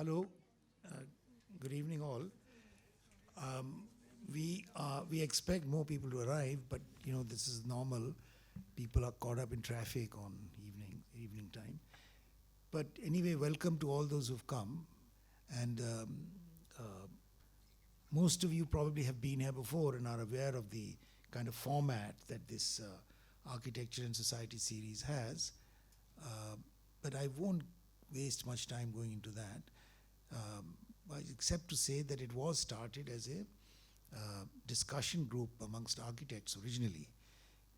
Hello, good evening all. We expect more people to arrive, but this is normal. People are caught up in traffic on evening time. But anyway, welcome to all those who've come, and most of you probably have been here before and are aware of the kind of format that this Architecture and Society series has. But I won't waste much time going into that, except to say that it was started as a discussion group amongst architects originally.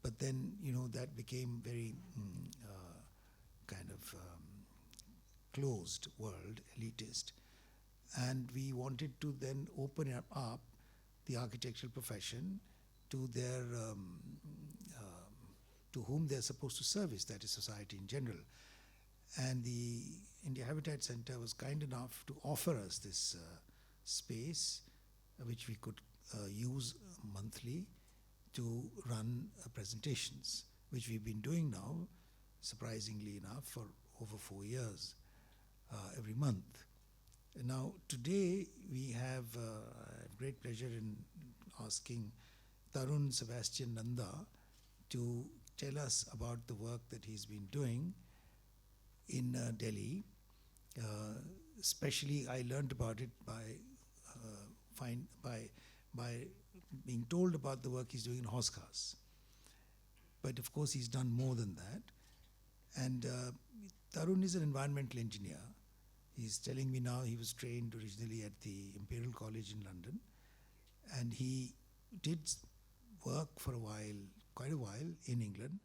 But then, that became very kind of closed world, elitist. And we wanted to then open up the architectural profession to their, to whom they're supposed to service, that is society in general. And the India Habitat Center was kind enough to offer us this space, which we could use monthly to run presentations, which we've been doing now, surprisingly enough, for over 4 years, every month. And now, today, we have great pleasure in asking Tarun Sebastian Nanda to tell us about the work that he's been doing in Delhi. Especially, I learned about it by being told about the work he's doing in horse cars. But of course, he's done more than that. And Tarun is an environmental engineer. He's telling me now he was trained originally at the Imperial College in London. And he did work for a while, quite a while, in England.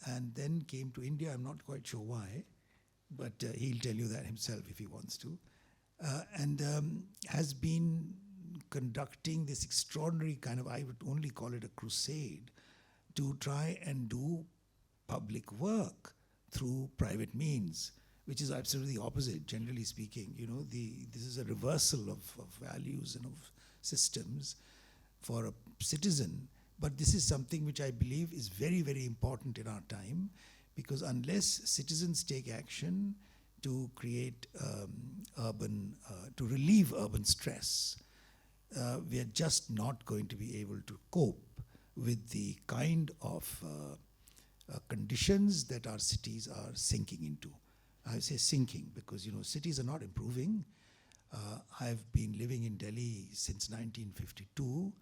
And then came to India. I'm not quite sure why, but he'll tell you that himself if he wants to. And has been conducting this extraordinary kind of, I would only call it a crusade, to try and do public work through private means, which is absolutely the opposite, generally speaking. This is a reversal of values and of systems for a citizen. But this is something which I believe is very, very important in our time, because unless citizens take action to create to relieve urban stress, we are just not going to be able to cope with the kind of conditions that our cities are sinking into. I say sinking because, cities are not improving. I've been living in Delhi since 1952,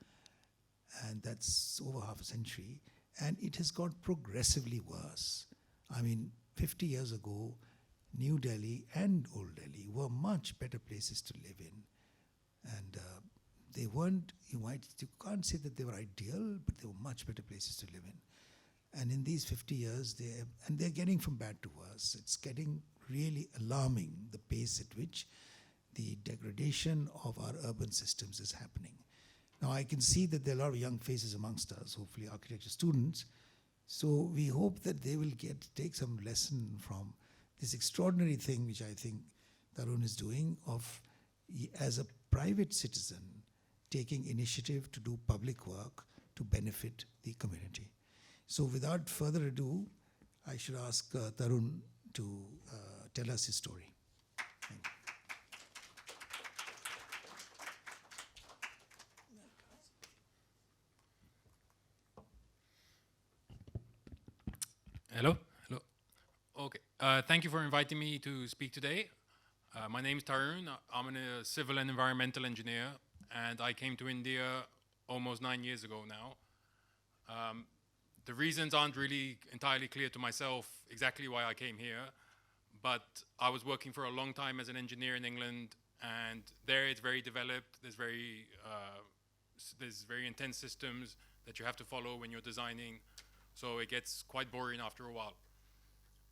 and that's over half a century, and it has got progressively worse. I mean, 50 years ago, New Delhi and Old Delhi were much better places to live in. And they weren't, you can't say that they were ideal, but they were much better places to live in. And in these 50 years, they're getting from bad to worse. It's getting really alarming, the pace at which the degradation of our urban systems is happening. Now, I can see that there are a lot of young faces amongst us, hopefully architecture students. So we hope that they will take some lesson from this extraordinary thing, which I think Tarun is doing, of, as a private citizen, taking initiative to do public work to benefit the community. So without further ado, I should ask Tarun to tell us his story. Thank you. Hello. Okay. Thank you for inviting me to speak today. My name is Tarun. I'm a civil and environmental engineer, and I came to India almost 9 years ago now. The reasons aren't really entirely clear to myself exactly why I came here, but I was working for a long time as an engineer in England, and there it's very developed. There's very intense systems that you have to follow when you're designing. So it gets quite boring after a while.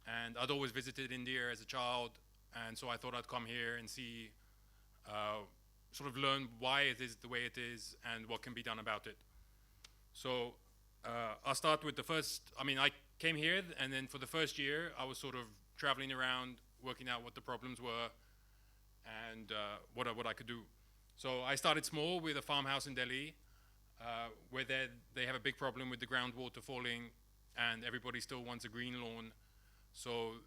And I'd always visited India as a child, and so I thought I'd come here and see, sort of learn why it is the way it is and what can be done about it. So I'll start with I came here, and then for the first year, I was sort of traveling around, working out what the problems were and what I could do. So I started small with a farmhouse in Delhi, where they have a big problem with the groundwater falling, and everybody still wants a green lawn. So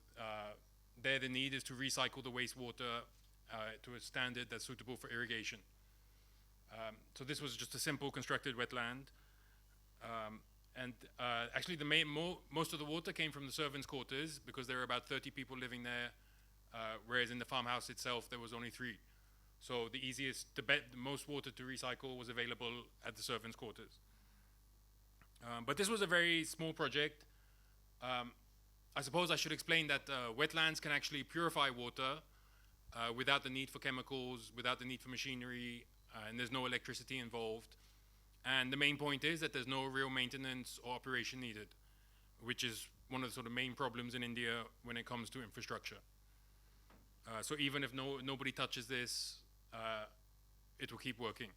there the need is to recycle the wastewater to a standard that's suitable for irrigation. So this was just a simple constructed wetland. Actually, most of the water came from the servants' quarters because there were about 30 people living there, whereas in the farmhouse itself there was only 3. So the most water to recycle was available at the servants' quarters. But this was a very small project. I suppose I should explain that wetlands can actually purify water without the need for chemicals, without the need for machinery, and there's no electricity involved. And the main point is that there's no real maintenance or operation needed, which is one of the sort of main problems in India when it comes to infrastructure. So even if nobody touches this, it will keep working.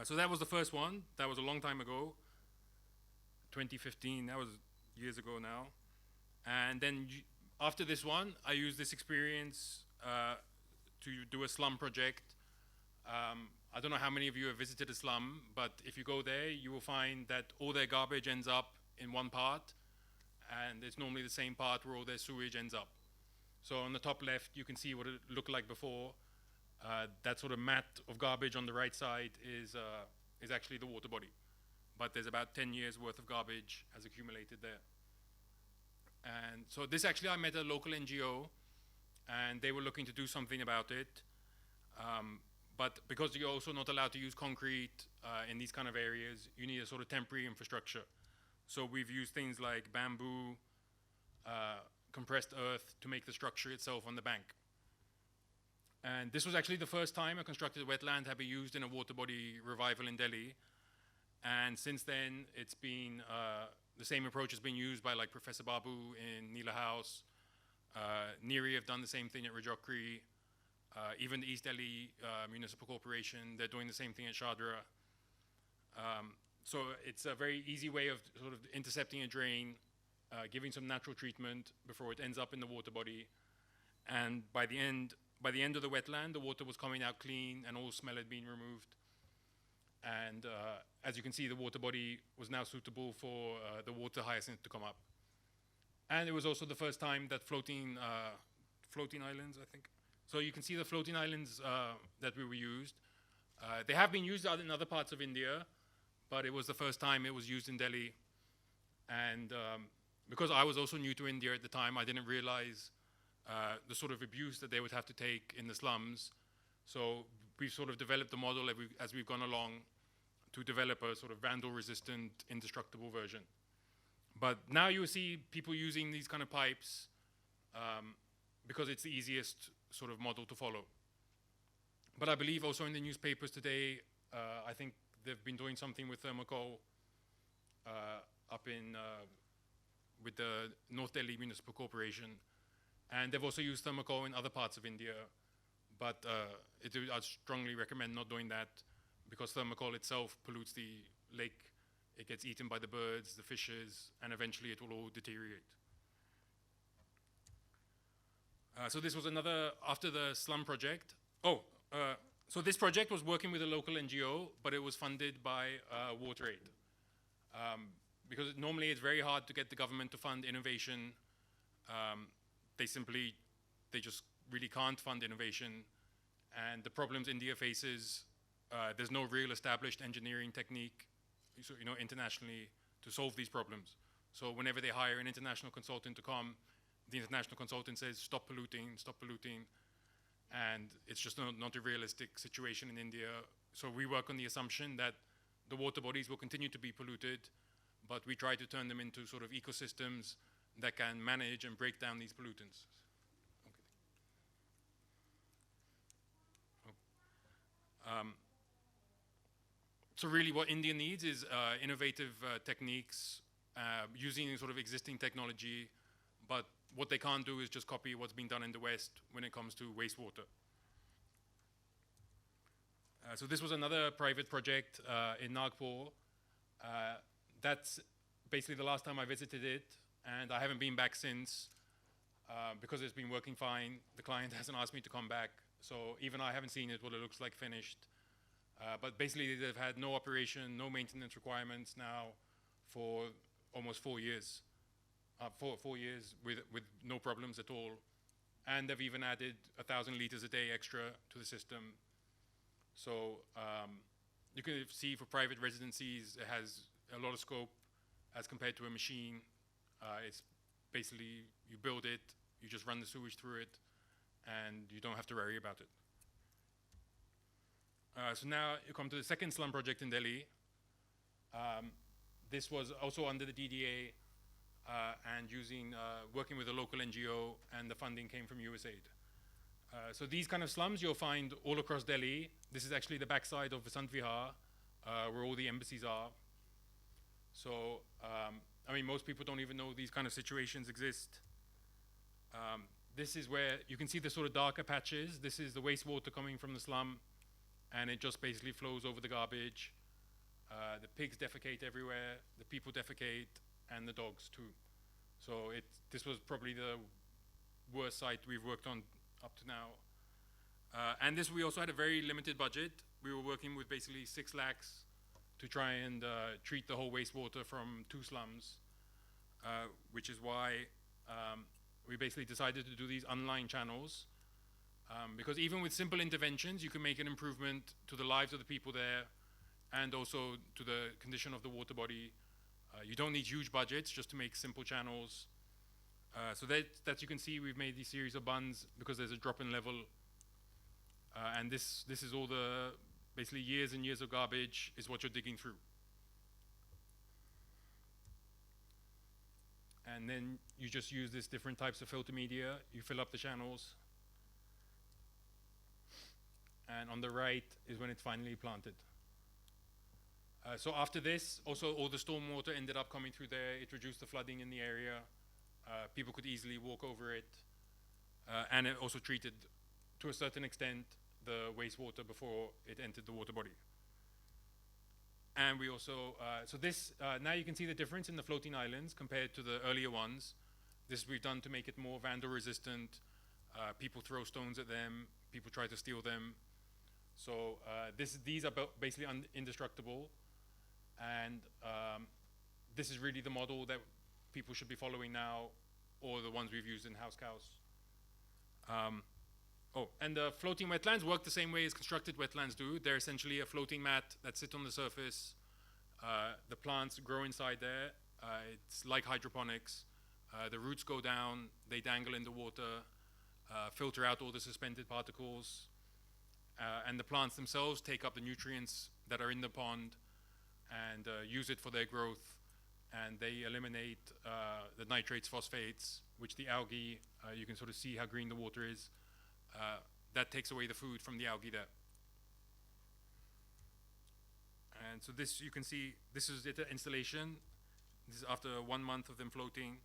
So that was the first one. That was a long time ago, 2015. That was years ago now. And then after this one, I used this experience to do a slum project. I don't know how many of you have visited a slum, but if you go there, you will find that all their garbage ends up in one part, and it's normally the same part where all their sewage ends up. So on the top left, you can see what it looked like before. That sort of mat of garbage on the right side is actually the water body. But there's about 10 years worth of garbage has accumulated there. And so this actually, I met a local NGO, and they were looking to do something about it. But because you're also not allowed to use concrete in these kind of areas, you need a sort of temporary infrastructure. So we've used things like bamboo, compressed earth to make the structure itself on the bank. And this was actually the first time a constructed wetland had been used in a water body revival in Delhi. And since then, it's been, the same approach has been used by like Professor Babu in Nila House. NERI have done the same thing at Rajokri. Even the East Delhi Municipal Corporation, they're doing the same thing at Shadra. So it's a very easy way of sort of intercepting a drain, giving some natural treatment before it ends up in the water body. And by the end of the wetland, the water was coming out clean and all smell had been removed. And as you can see, the water body was now suitable for the water hyacinth to come up. And it was also the first time that floating islands, I think. So you can see the floating islands that we were used. They have been used in other parts of India, but it was the first time it was used in Delhi. And because I was also new to India at the time, I didn't realize the sort of abuse that they would have to take in the slums. So we've sort of developed the model as we've gone along to develop a sort of vandal-resistant, indestructible version. But now you see people using these kind of pipes because it's the easiest sort of model to follow. But I believe also in the newspapers today, I think they've been doing something with thermocol up in, with the North Delhi Municipal Corporation. And they've also used thermocol in other parts of India. But I strongly recommend not doing that because thermocol itself pollutes the lake. It gets eaten by the birds, the fishes, and eventually it will all deteriorate. So this was another, after the slum project. So this project was working with a local NGO, but it was funded by WaterAid. Because normally it's very hard to get the government to fund innovation. They just really can't fund innovation. And the problems India faces, there's no real established engineering technique, so, internationally to solve these problems. So whenever they hire an international consultant to come, the international consultant says, stop polluting, and it's just not a realistic situation in India. So we work on the assumption that the water bodies will continue to be polluted, but we try to turn them into sort of ecosystems that can manage and break down these pollutants. So really what India needs is innovative techniques using sort of existing technology, but what they can't do is just copy what's been done in the West when it comes to wastewater. So this was another private project in Nagpur. That's basically the last time I visited it, and I haven't been back since because it's been working fine. The client hasn't asked me to come back, so even I haven't seen it, what it looks like finished. But basically they've had no operation, no maintenance requirements now for almost 4 years. 4 years with no problems at all. And they've even added 1,000 liters a day extra to the system. So you can see for private residencies, it has a lot of scope as compared to a machine. It's basically, you build it, you just run the sewage through it, and you don't have to worry about it. So now you come to the second slum project in Delhi. This was also under the DDA and working with a local NGO, and the funding came from USAID. So these kind of slums you'll find all across Delhi. This is actually the backside of Vasant Vihar, where all the embassies are. So, I mean, most people don't even know these kind of situations exist. This is where you can see the sort of darker patches. This is the wastewater coming from the slum, and it just basically flows over the garbage. The pigs defecate everywhere, the people defecate, and the dogs too. So this was probably the worst site we've worked on up to now. And we also had a very limited budget. We were working with basically 6 lakhs to try and treat the whole wastewater from 2 slums, which is why we basically decided to do these online channels. Because even with simple interventions, you can make an improvement to the lives of the people there and also to the condition of the water body. You don't need huge budgets just to make simple channels. So that you can see, we've made these series of bunds because there's a drop in level. And this is all the basically years and years of garbage is what you're digging through. And then you just use these different types of filter media. You fill up the channels. And on the right is when it's finally planted. So after this, also all the stormwater ended up coming through there. It reduced the flooding in the area. People could easily walk over it. And it also treated, to a certain extent, the wastewater before it entered the water body. And we also, now you can see the difference in the floating islands compared to the earlier ones. This we've done to make it more vandal resistant. People throw stones at them. People try to steal them. So these are basically indestructible. And this is really the model that people should be following now, or the ones we've used in House Cows. And the floating wetlands work the same way as constructed wetlands do. They're essentially a floating mat that sits on the surface. The plants grow inside there. It's like hydroponics. The roots go down, they dangle in the water, filter out all the suspended particles, and the plants themselves take up the nutrients that are in the pond and use it for their growth. And they eliminate the nitrates, phosphates, which the algae, you can sort of see how green the water is. That takes away the food from the algae there. And so this, you can see, this is the installation. This is after 1 month of them floating.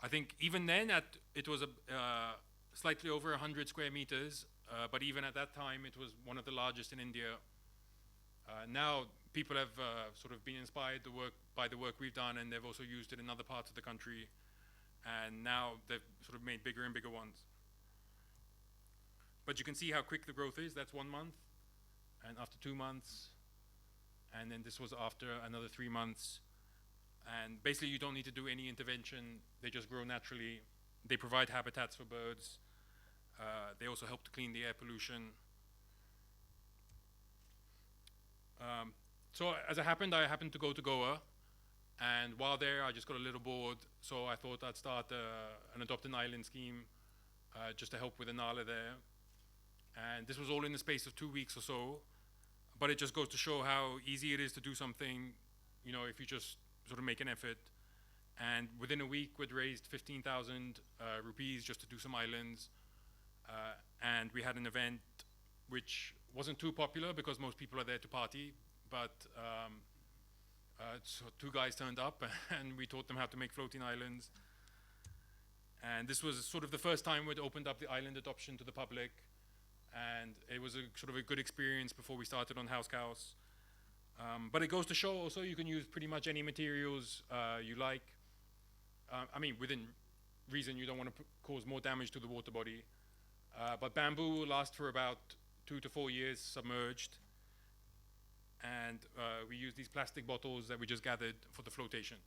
I think even then, it was slightly over 100 square meters, but even at that time, it was one of the largest in India. Now, people have sort of been inspired by the work we've done, and they've also used it in other parts of the country. And now they've sort of made bigger and bigger ones. But you can see how quick the growth is. That's 1 month, and after 2 months, and then this was after another 3 months. And basically, you don't need to do any intervention. They just grow naturally. They provide habitats for birds. They also help to clean the air pollution. So as it happened, I happened to go to Goa. And while there, I just got a little bored. So I thought I'd start an adopt an island scheme just to help with the nala there. And this was all in the space of 2 weeks or so. But it just goes to show how easy it is to do something, you know, if you just sort of make an effort. And within a week, we'd raised 15,000 rupees just to do some islands. And we had an event which wasn't too popular because most people are there to party. But so 2 guys turned up and we taught them how to make floating islands. And this was sort of the first time we'd opened up the island adoption to the public. And it was a sort of a good experience before we started on House Cows. But it goes to show also you can use pretty much any materials you like. I mean, within reason, you don't want to cause more damage to the water body. But bamboo will last for about 2 to 4 years submerged. And we use these plastic bottles that we just gathered for the flotation.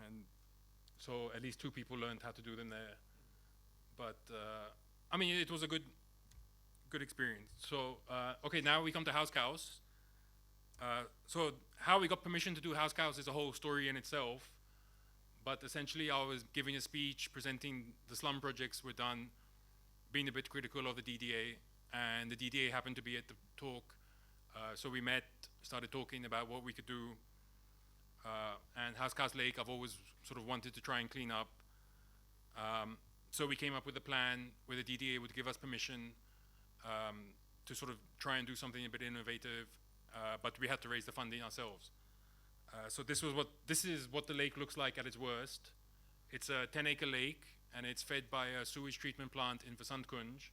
And so at least 2 people learned how to do them there. But I mean, it was a good experience. So okay, now we come to house cows. So how we got permission to do house cows is a whole story in itself. But essentially, I was giving a speech presenting the slum projects we're done, being a bit critical of the DDA, and the DDA happened to be at the talk. So we met, started talking about what we could do. And House Cows Lake, I've always sort of wanted to try and clean up. So we came up with a plan where the DDA would give us permission to sort of try and do something a bit innovative, but we had to raise the funding ourselves. So this is what the lake looks like at its worst. It's a 10-acre lake, and it's fed by a sewage treatment plant in Vasant, Kunj.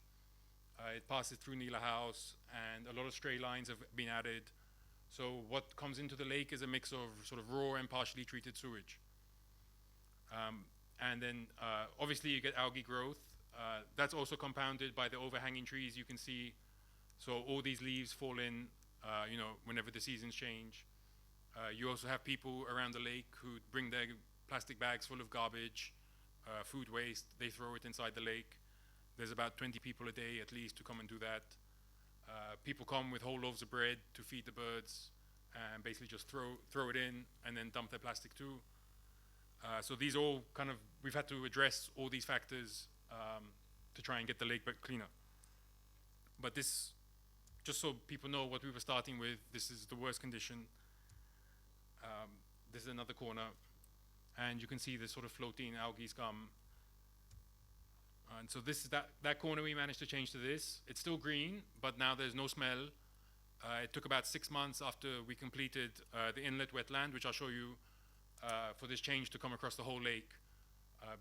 It passes through Nila House, and a lot of stray lines have been added. So what comes into the lake is a mix of sort of raw and partially treated sewage. And then obviously you get algae growth. That's also compounded by the overhanging trees you can see. So all these leaves fall in, whenever the seasons change. You also have people around the lake who bring their plastic bags full of garbage, food waste. They throw it inside the lake. There's about 20 people a day at least to come and do that. People come with whole loaves of bread to feed the birds and basically just throw it in and then dump their plastic too. So these all kind of, we've had to address all these factors to try and get the lake back cleaner. But this, just so people know what we were starting with, this is the worst condition. This is another corner, and you can see the sort of floating algae scum. And so this is that corner we managed to change to this. It's still green, but now there's no smell. It took about 6 months after we completed the Inlet wetland, which I'll show you, for this change to come across the whole lake.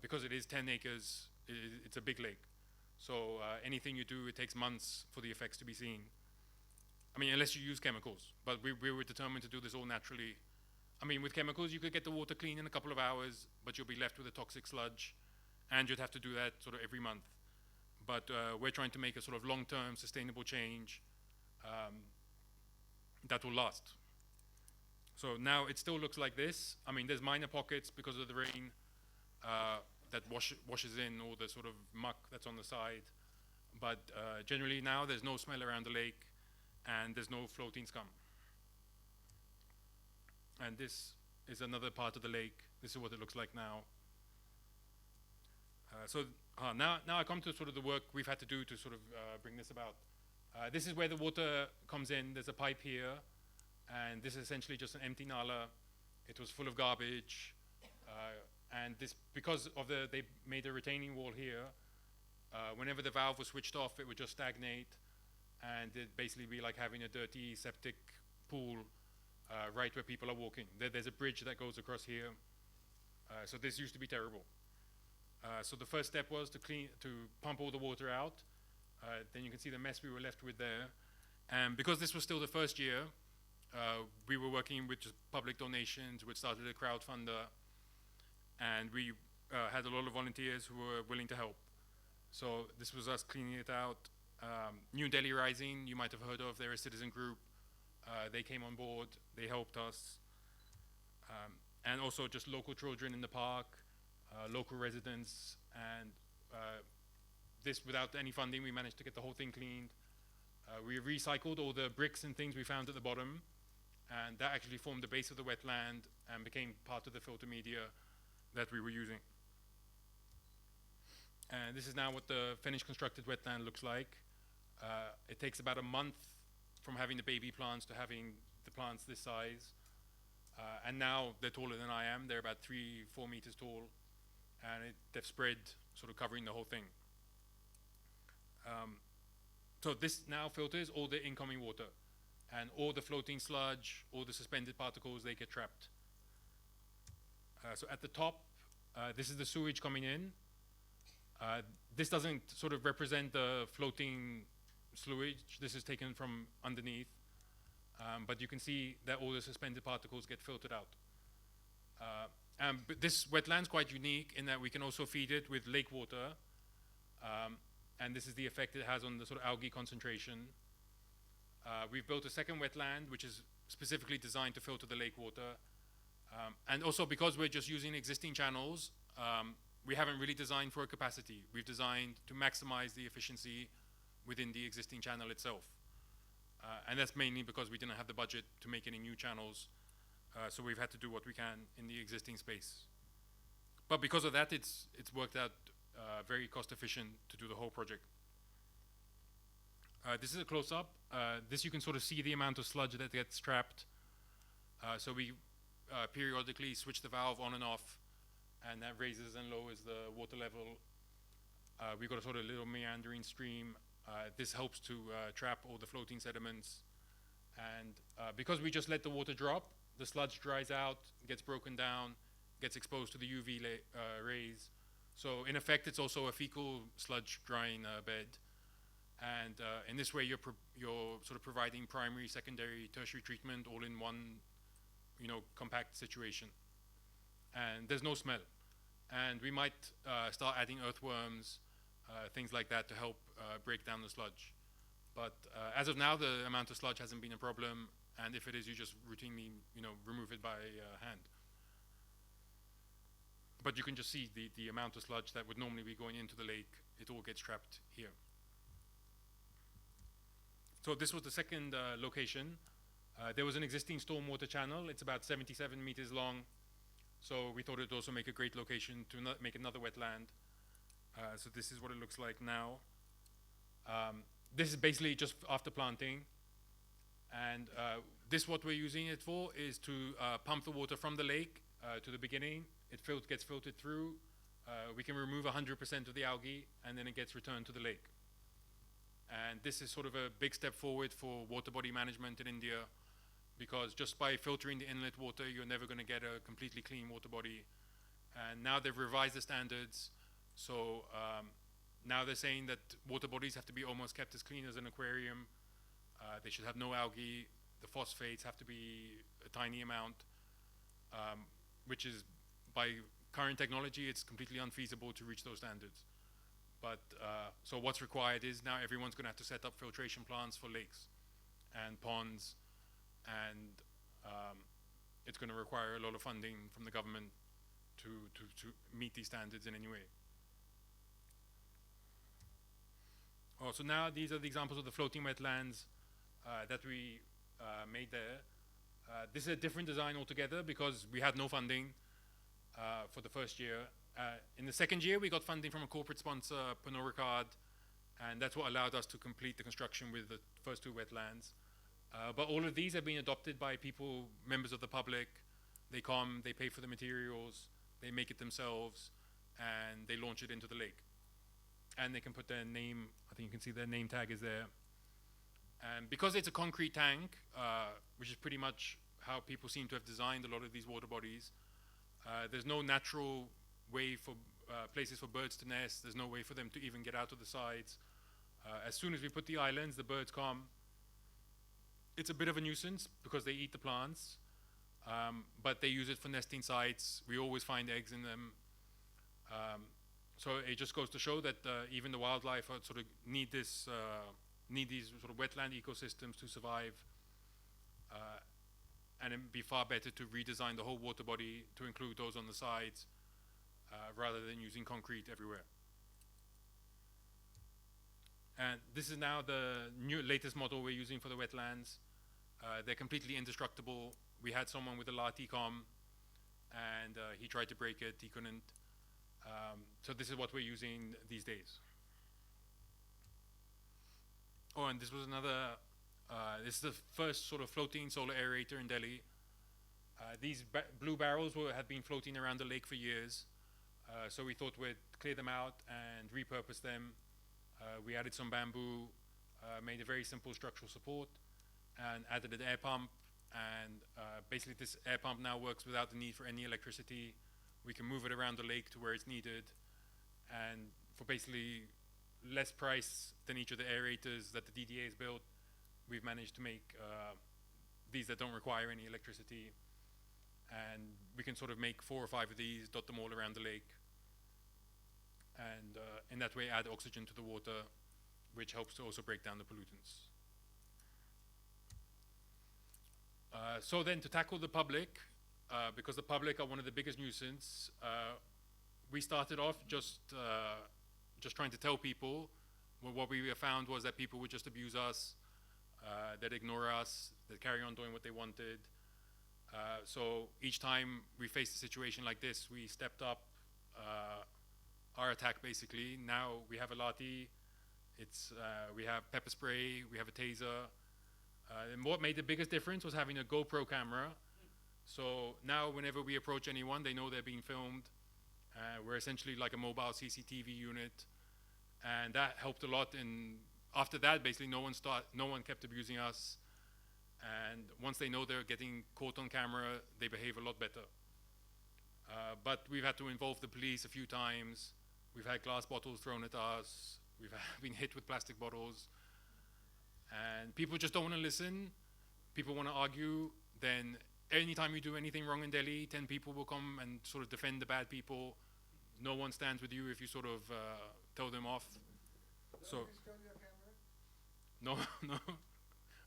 Because it is 10 acres, it's a big lake. So anything you do, it takes months for the effects to be seen. I mean, unless you use chemicals, but we were determined to do this all naturally. I mean, with chemicals, you could get the water clean in a couple of hours, but you'll be left with a toxic sludge, and you'd have to do that sort of every month. But we're trying to make a sort of long-term sustainable change that will last. So now it still looks like this. I mean, there's minor pockets because of the rain that washes in all the sort of muck that's on the side. But generally now there's no smell around the lake, and there's no floating scum. And this is another part of the lake. This is what it looks like now. Now I come to sort of the work we've had to do to sort of bring this about. This is where the water comes in. There's a pipe here, and this is essentially just an empty nala. It was full of garbage, and this, because of they made a retaining wall here, whenever the valve was switched off, it would just stagnate, and it'd basically be like having a dirty septic pool right where people are walking. There's a bridge that goes across here, so this used to be terrible. So the first step was to pump all the water out. Then you can see the mess we were left with there. And because this was still the first year, we were working with just public donations. We started a crowdfunder, and we had a lot of volunteers who were willing to help. So this was us cleaning it out. New Delhi Rising, you might have heard of, they're a citizen group. They came on board, they helped us. And also just local children in the park, local residents, and this, without any funding, we managed to get the whole thing cleaned. We recycled all the bricks and things we found at the bottom, and that actually formed the base of the wetland and became part of the filter media that we were using. And this is now what the finished constructed wetland looks like. It takes about a month from having the baby plants to having the plants this size. And now they're taller than I am. They're about 3-4 meters tall, and they've spread, sort of covering the whole thing. So this now filters all the incoming water, and all the floating sludge, all the suspended particles, they get trapped. So at the top, this is the sewage coming in. This doesn't sort of represent the floating sewage. This is taken from underneath. But you can see that all the suspended particles get filtered out. But this wetland's quite unique in that we can also feed it with lake water. And this is the effect it has on the sort of algae concentration. We've built a second wetland, which is specifically designed to filter the lake water. And also because we're just using existing channels, we haven't really designed for a capacity. We've designed to maximize the efficiency within the existing channel itself. And that's mainly because we didn't have the budget to make any new channels. So we've had to do what we can in the existing space. But because of that, it's worked out very cost efficient to do the whole project. This is a close-up. This you can sort of see the amount of sludge that gets trapped. So we periodically switch the valve on and off, and that raises and lowers the water level. We've got a sort of little meandering stream. This helps to trap all the floating sediments. And because we just let the water drop, the sludge dries out, gets broken down, gets exposed to the UV rays. So in effect, it's also a fecal sludge drying bed. And in this way, you're sort of providing primary, secondary, tertiary treatment all in one, compact situation. And there's no smell. And we might start adding earthworms, things like that to help break down the sludge. But as of now, the amount of sludge hasn't been a problem. And if it is, you just routinely, remove it by hand. But you can just see the amount of sludge that would normally be going into the lake. It all gets trapped here. So this was the second location. There was an existing stormwater channel. It's about 77 meters long. So we thought it would also make a great location to make another wetland. So this is what it looks like now. This is basically just after planting. And this, what we're using it for, is to pump the water from the lake to the beginning. It gets filtered through. We can remove 100% of the algae, and then it gets returned to the lake. And this is sort of a big step forward for water body management in India, because just by filtering the inlet water, you're never going to get a completely clean water body. And now they've revised the standards. So now they're saying that water bodies have to be almost kept as clean as an aquarium. They should have no algae. The phosphates have to be a tiny amount, which is, by current technology, it's completely unfeasible to reach those standards. But so what's required is now everyone's going to have to set up filtration plants for lakes and ponds, and it's going to require a lot of funding from the government to meet these standards in any way. Oh, so now these are the examples of the floating wetlands that we made there. This is a different design altogether because we had no funding for the first year. In the second year, we got funding from a corporate sponsor, Pernod, Ricard, and that's what allowed us to complete the construction with the first two wetlands. But all of these have been adopted by people, members of the public. They come, they pay for the materials, they make it themselves, and they launch it into the lake. And they can put their name, I think you can see their name tag is there. And because it's a concrete tank, which is pretty much how people seem to have designed a lot of these water bodies, there's no natural way for places for birds to nest. There's no way for them to even get out of the sides. As soon as we put the islands, the birds come. It's a bit of a nuisance because they eat the plants, but they use it for nesting sites. We always find eggs in them. So it just goes to show that even the wildlife sort of need these sort of wetland ecosystems to survive. And it'd be far better to redesign the whole water body to include those on the sides rather than using concrete everywhere. And this is now the latest model we're using for the wetlands. They're completely indestructible. We had someone with a LATICOM, and he tried to break it, he couldn't. So this is what we're using these days. Oh, and this was another, this is the first sort of floating solar aerator in Delhi. These blue barrels had been floating around the lake for years. So we thought we'd clear them out and repurpose them. We added some bamboo, made a very simple structural support, and added an air pump. And basically this air pump now works without the need for any electricity. We can move it around the lake to where it's needed. And for basically less price than each of the aerators that the DDA has built, we've managed to make these that don't require any electricity. And we can sort of make 4 or 5 of these, dot them all around the lake. And in that way add oxygen to the water, which helps to also break down the pollutants. So then to tackle the public, because the public are one of the biggest nuisance. We started off just trying to tell people. Well, what we found was that people would just abuse us, they'd ignore us, they'd carry on doing what they wanted. So each time we faced a situation like this, we stepped up our attack basically. Now we have a lathi, we have pepper spray, we have a taser. And what made the biggest difference was having a GoPro camera. So now whenever we approach anyone, they know they're being filmed. We're essentially like a mobile CCTV unit. And that helped a lot. And after that, basically no one kept abusing us. And once they know they're getting caught on camera, they behave a lot better. But we've had to involve the police a few times. We've had glass bottles thrown at us. We've been hit with plastic bottles. And people just don't want to listen. People want to argue. Then anytime you do anything wrong in Delhi, 10 people will come and sort of defend the bad people. No one stands with you if you sort of tell them off. So, no, no.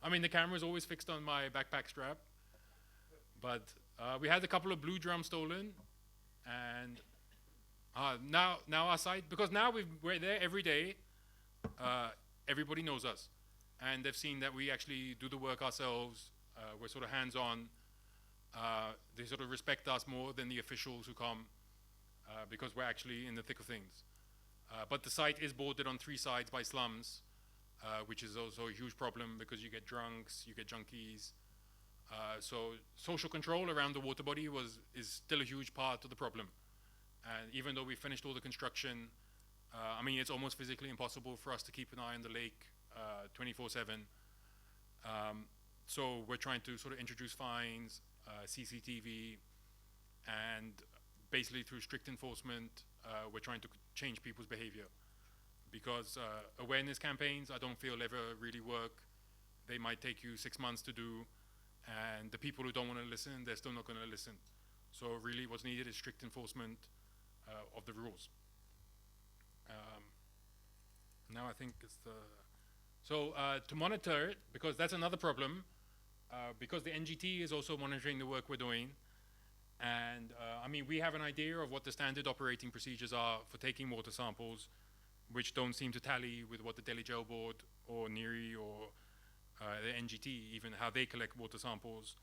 I mean, the camera is always fixed on my backpack strap. But we had a couple of blue drums stolen. And now our site, because now we're there every day, everybody knows us. And they've seen that we actually do the work ourselves. We're sort of hands-on. They sort of respect us more than the officials who come because we're actually in the thick of things. But the site is bordered on 3 sides by slums, which is also a huge problem because you get drunks, you get junkies. So social control around the water body is still a huge part of the problem. And even though we finished all the construction, I mean, it's almost physically impossible for us to keep an eye on the lake 24/7. So we're trying to sort of introduce fines, CCTV, and basically through strict enforcement, we're trying to change people's behavior. Because awareness campaigns, I don't feel ever really work. They might take you 6 months to do, and the people who don't want to listen, they're still not going to listen. So really what's needed is strict enforcement of the rules. Now I think it's the... So to monitor it, because that's another problem, because the NGT is also monitoring the work we're doing. And I mean, we have an idea of what the standard operating procedures are for taking water samples, which don't seem to tally with what the Delhi Jail Board or NERI or the NGT, even how they collect water samples.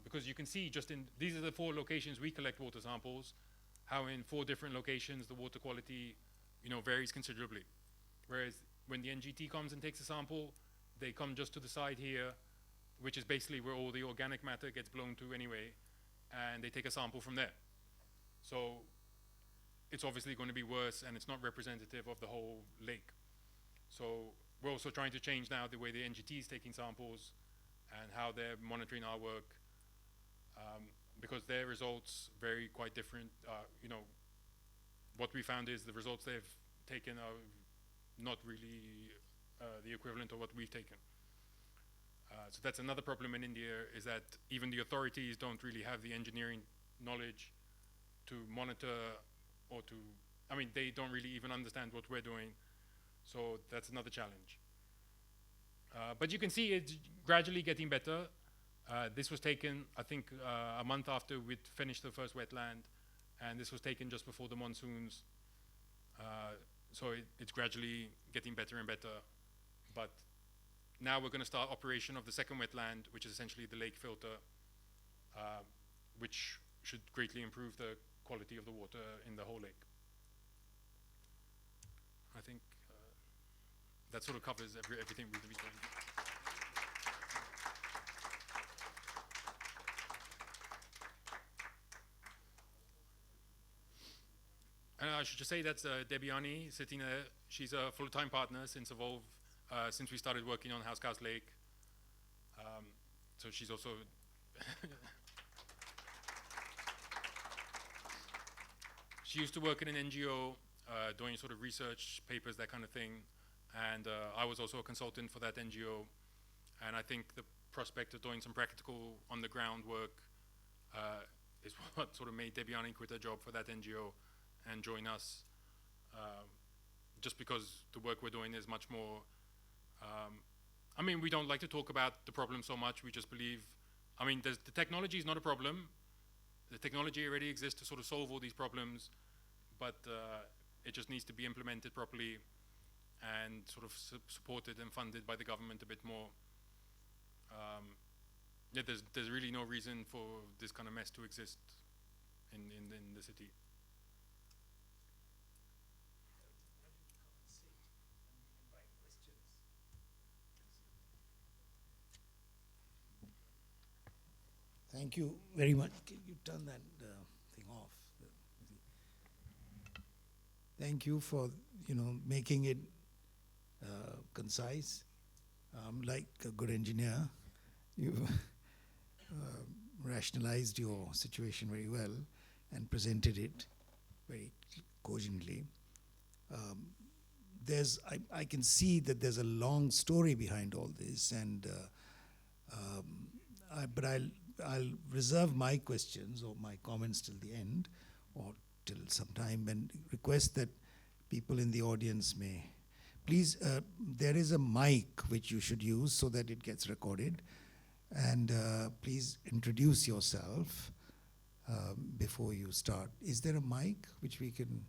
Because you can see just in, these are the 4 locations we collect water samples, how in 4 different locations the water quality, varies considerably. Whereas when the NGT comes and takes a sample, they come just to the side here, which is basically where all the organic matter gets blown to anyway, and they take a sample from there. So it's obviously going to be worse, and it's not representative of the whole lake. So we're also trying to change now the way the NGT is taking samples and how they're monitoring our work, because their results vary quite different. What we found is the results they've taken are not really the equivalent of what we've taken. So that's another problem in India, is that even the authorities don't really have the engineering knowledge to monitor or to, I mean, they don't really even understand what we're doing. So that's another challenge. But you can see it's gradually getting better. This was taken, I think, a month after we'd finished the first wetland, and this was taken just before the monsoons. So it's gradually getting better and better. But now we're going to start operation of the second wetland, which is essentially the lake filter, which should greatly improve the quality of the water in the whole lake. I think that sort of covers everything we've been doing. And I should just say that's Debiani sitting there. She's a full-time partner since Evolve, since we started working on Housecouse Lake. So she's also she used to work in an NGO doing sort of research papers, that kind of thing. And I was also a consultant for that NGO. And I think the prospect of doing some practical on-the-ground work is what sort of made Debiani quit her job for that NGO and join us, just because the work we're doing is much more, I mean, we don't like to talk about the problem so much. We just believe, I mean, the technology is not a problem. the technology already exists to sort of solve all these problems, but it just needs to be implemented properly and sort of supported and funded by the government a bit more. Yeah, there's really no reason for this kind of mess to exist in the city. Thank you very much. Can you turn that thing off? Thank you for making it concise. Like a good engineer, you rationalized your situation very well and presented it very cogently. I can see that there's a long story behind all this, and but I'll reserve my questions or my comments till the end or till some time, and request that people in the audience may. Please, there is a mic which you should use so that it gets recorded. And please introduce yourself before you start. Is there a mic which we can?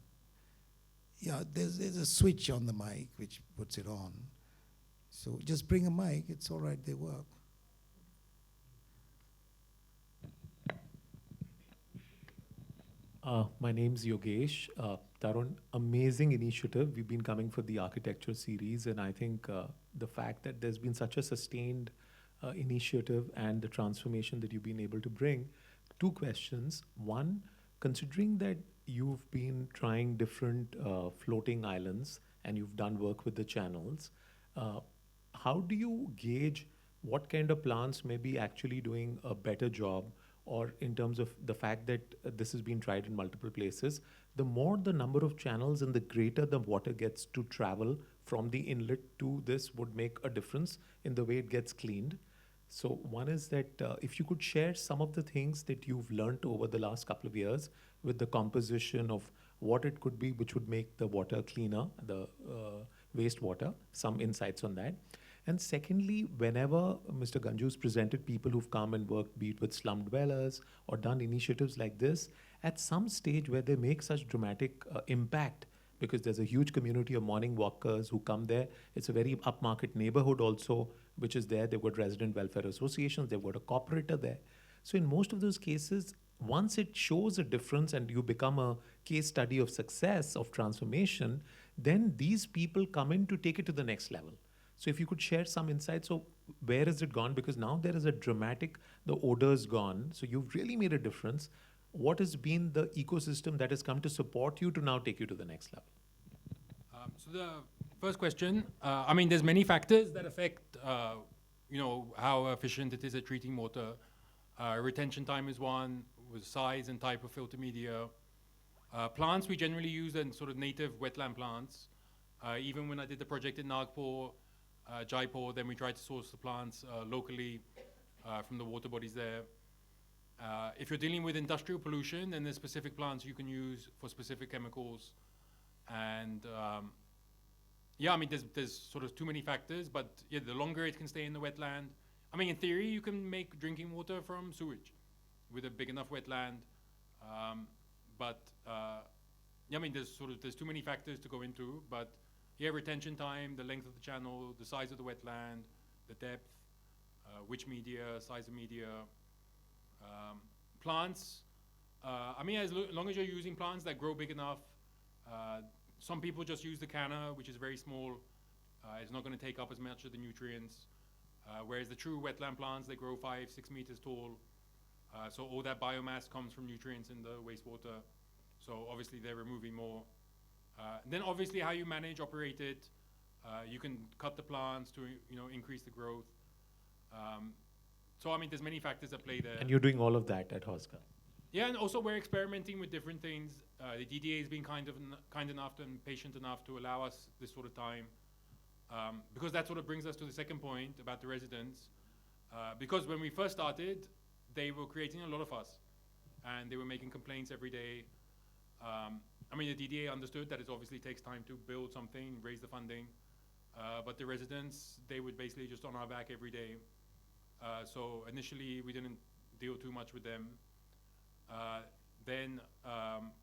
Yeah, there's a switch on the mic which puts it on. So just bring a mic, it's all right, they work. My name's Yogesh. Tarun, amazing initiative. We've been coming for the architecture series, and I think the fact that there's been such a sustained initiative and the transformation that you've been able to bring. Two questions. One, considering that you've been trying different floating islands and you've done work with the channels, how do you gauge what kind of plants may be actually doing a better job, or in terms of the fact that this has been tried in multiple places? The more the number of channels and the greater the water gets to travel from the inlet to this would make a difference in the way it gets cleaned. So one is that if you could share some of the things that you've learned over the last couple of years with the composition of what it could be which would make the water cleaner, the wastewater, some insights on that. And secondly, whenever Mr. Ganju's presented people who've come and worked, be it with Slum-Dwellers or done initiatives like this, at some stage where they make such dramatic impact, because there's a huge community of morning walkers who come there. It's a very upmarket neighborhood also, which is there. They've got resident welfare associations. They've got a cooperator there. So in most of those cases, once it shows a difference and you become a case study of success, of transformation, then these people come in to take it to the next level. So if you could share some insights, so where has it gone? Because now there is a dramatic, the odor's gone. So you've really made a difference. What has been the ecosystem that has come to support you to now take you to the next level? So the first question, I mean, there's many factors that affect, how efficient it is at treating water. Retention time is one, with size and type of filter media. Plants we generally use are sort of native wetland plants. Even when I did the project in Nagpur, Jaipur, then we tried to source the plants locally from the water bodies there. If you're dealing with industrial pollution, then there's specific plants you can use for specific chemicals. And yeah, I mean, there's sort of too many factors, but yeah, the longer it can stay in the wetland. I mean, in theory, you can make drinking water from sewage with a big enough wetland. Yeah, I mean, there's too many factors to go into, but yeah, retention time, the length of the channel, the size of the wetland, the depth, which media, size of media, plants. I mean, as long as you're using plants that grow big enough, some people just use the canna, which is very small. It's not going to take up as much of the nutrients. Whereas the true wetland plants, they grow 5-6 meters tall. So all that biomass comes from nutrients in the wastewater. So obviously they're removing more. Then obviously how you manage, operate it. You can cut the plants to increase the growth. So I mean, there's many factors that play there. And you're doing all of that at Hoska? Yeah, and also we're experimenting with different things. The DDA has been kind enough and patient enough to allow us this sort of time. Because that sort of brings us to the second point about the residents. Because when we first started, they were creating a lot of fuss. And they were making complaints every day. I mean, the DDA understood that it obviously takes time to build something, raise the funding. But the residents, they would basically just on our back every day. So initially, we didn't deal too much with them. Then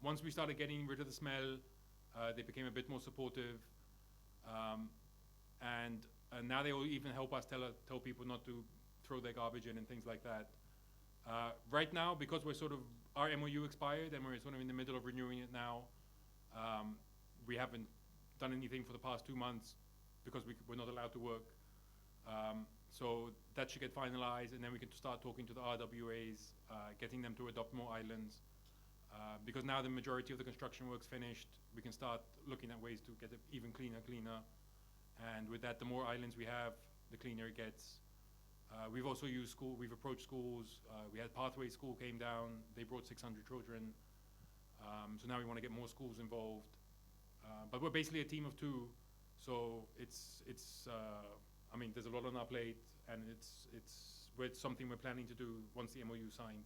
once we started getting rid of the smell, they became a bit more supportive. And now they will even help us tell people not to throw their garbage in and things like that. Right now, because we're sort of, our MOU expired and we're sort of in the middle of renewing it now, we haven't done anything for the past 2 months because we're not allowed to work. So that should get finalized, and then we can start talking to the RWAs, getting them to adopt more islands. Because now the majority of the construction work's finished, we can start looking at ways to get it even cleaner. And with that, the more islands we have, the cleaner it gets. We've also used we've approached schools. We had Pathway School came down, they brought 600 children. So now we want to get more schools involved. But we're basically a team of 2, so I mean, there's a lot on our plate, and it's something we're planning to do once the MOU is signed.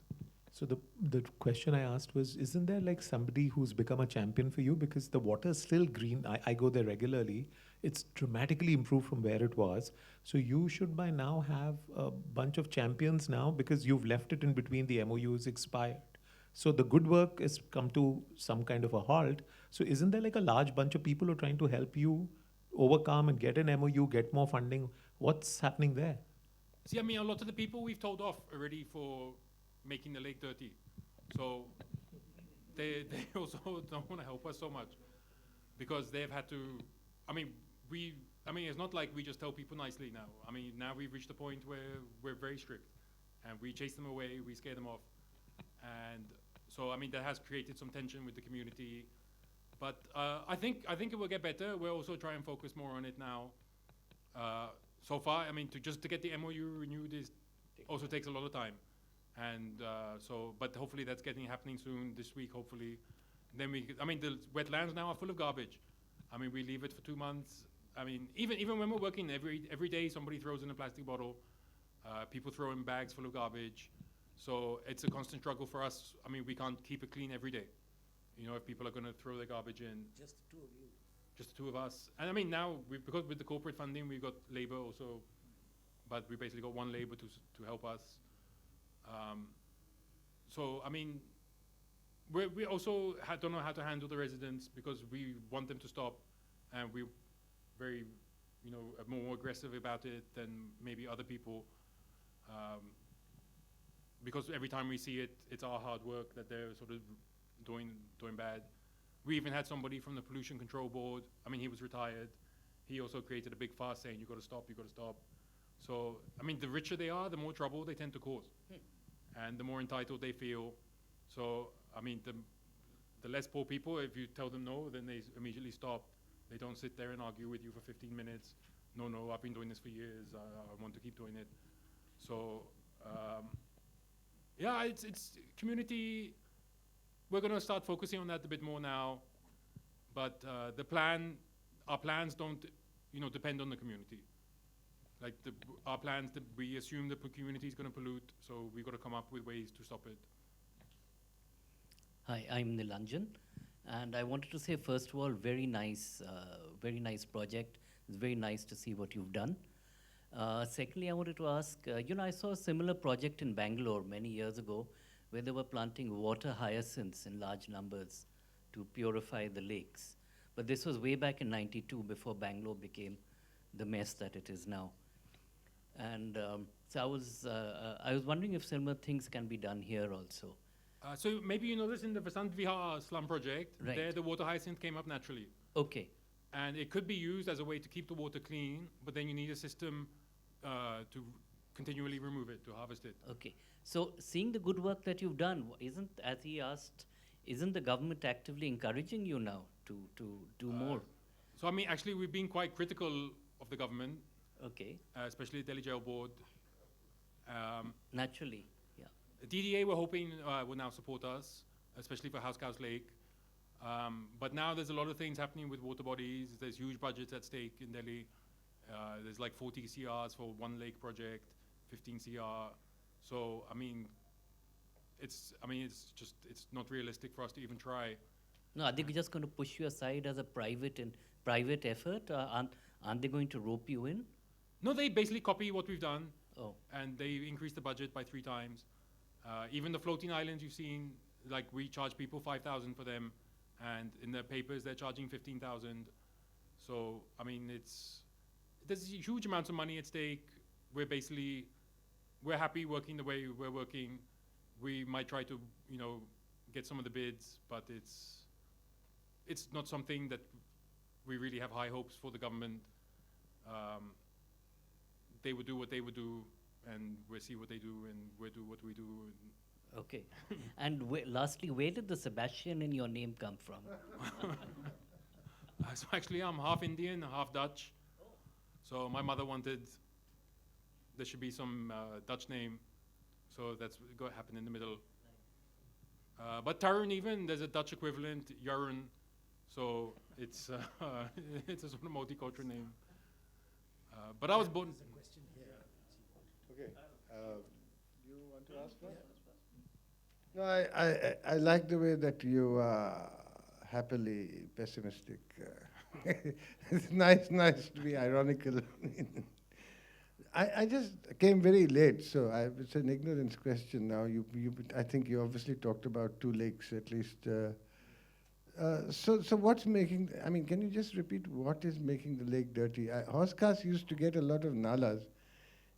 So the question I asked was, isn't there like somebody who's become a champion for you? Because the water is still green. I go there regularly. It's dramatically improved from where it was. So you should by now have a bunch of champions now, because you've left it in between, the MOUs expired. So the good work has come to some kind of a halt. So isn't there like a large bunch of people who are trying to help you overcome and get an MOU, get more funding? What's happening there? See, I mean, a lot of the people we've told off already for making the lake dirty. So they also don't want to help us so much because they've had to, I mean, it's not like we just tell people nicely now. I mean, now we've reached a point where we're very strict and we chase them away, we scare them off. And so, I mean, that has created some tension with the community. But I think it will get better. We'll also try and focus more on it now. So far, I mean, to get the MOU renewed also takes a lot of time. And but hopefully that's happening soon, this week, hopefully. Then I mean, the wetlands now are full of garbage. I mean, we leave it for 2 months. I mean, even when we're working, every day somebody throws in a plastic bottle. People throw in bags full of garbage. So it's a constant struggle for us. I mean, we can't keep it clean every day. You know, if people are going to throw their garbage in. Just the 2 of you. Just the 2 of us. And I mean, now, because with the corporate funding, we've got labor also. But we basically got 1 labor to help us. So, I mean, we also don't know how to handle the residents because we want them to stop. And we're very, more aggressive about it than maybe other people. Because every time we see it, it's our hard work that they're sort of doing bad. We even had somebody from the Pollution Control Board. I mean, he was retired. He also created a big fuss saying, you got to stop. So, I mean, the richer they are, the more trouble they tend to cause. And the more entitled they feel. So, I mean, the less poor people, if you tell them no, then they immediately stop. They don't sit there and argue with you for 15 minutes. No, I've been doing this for years. I want to keep doing it. So, yeah, it's community. We're going to start focusing on that a bit more now. But our plans don't, depend on the community. Like our plans, we assume the community is going to pollute, so we've got to come up with ways to stop it. Hi, I'm Nilanjan, and I wanted to say, first of all, very nice project. It's very nice to see what you've done. Secondly, I wanted to ask, I saw a similar project in Bangalore many years ago where they were planting water hyacinths in large numbers to purify the lakes. But this was way back in '92 before Bangalore became the mess that it is now. And so I was wondering if similar things can be done here also. So maybe you know this in the Vasant Vihar slum project, Right. There the water hyacinth came up naturally. Okay. And it could be used as a way to keep the water clean, but then you need a system to continually remove it, to harvest it. Okay. So seeing the good work that you've done, as he asked, isn't the government actively encouraging you now to do more? So I mean, actually, we've been quite critical of the government, Okay. especially the Delhi Jail Board. Naturally, yeah. The DDA, we're hoping, will now support us, especially for House Cows Lake. But now there's a lot of things happening with water bodies. There's huge budgets at stake in Delhi. There's like 40 CRs for 1 lake project, 15 CR. So, I mean, it's not realistic for us to even try. No, are they just going to push you aside as a private effort? Aren't they going to rope you in? No, they basically copy what we've done, Oh, and they increased the budget by 3 times. Even the floating islands you've seen, like we charge people 5,000 for them, and in the papers they're charging 15,000. So I mean, there's huge amounts of money at stake. We're happy working the way we're working. We might try to, get some of the bids, but it's not something that we really have high hopes for the government. They would do what they would do, and we'll see what they do, and we'll do what we do. Okay. And lastly, where did the Sebastian in your name come from? So actually, I'm half Indian, half Dutch. So my mother wanted there should be some Dutch name, so that's what happened in the middle. But Tarun, even there's a Dutch equivalent, Jarun. So it's it's a sort of multicultural name. But I was born. Okay. You want to ask one? No, I like the way that you are happily pessimistic. It's nice to be ironical. I just came very late, so it's an ignorance question now. I think you obviously talked about 2 lakes at least. So what's making? I mean, can you just repeat what is making the lake dirty? Horse cars used to get a lot of nalas.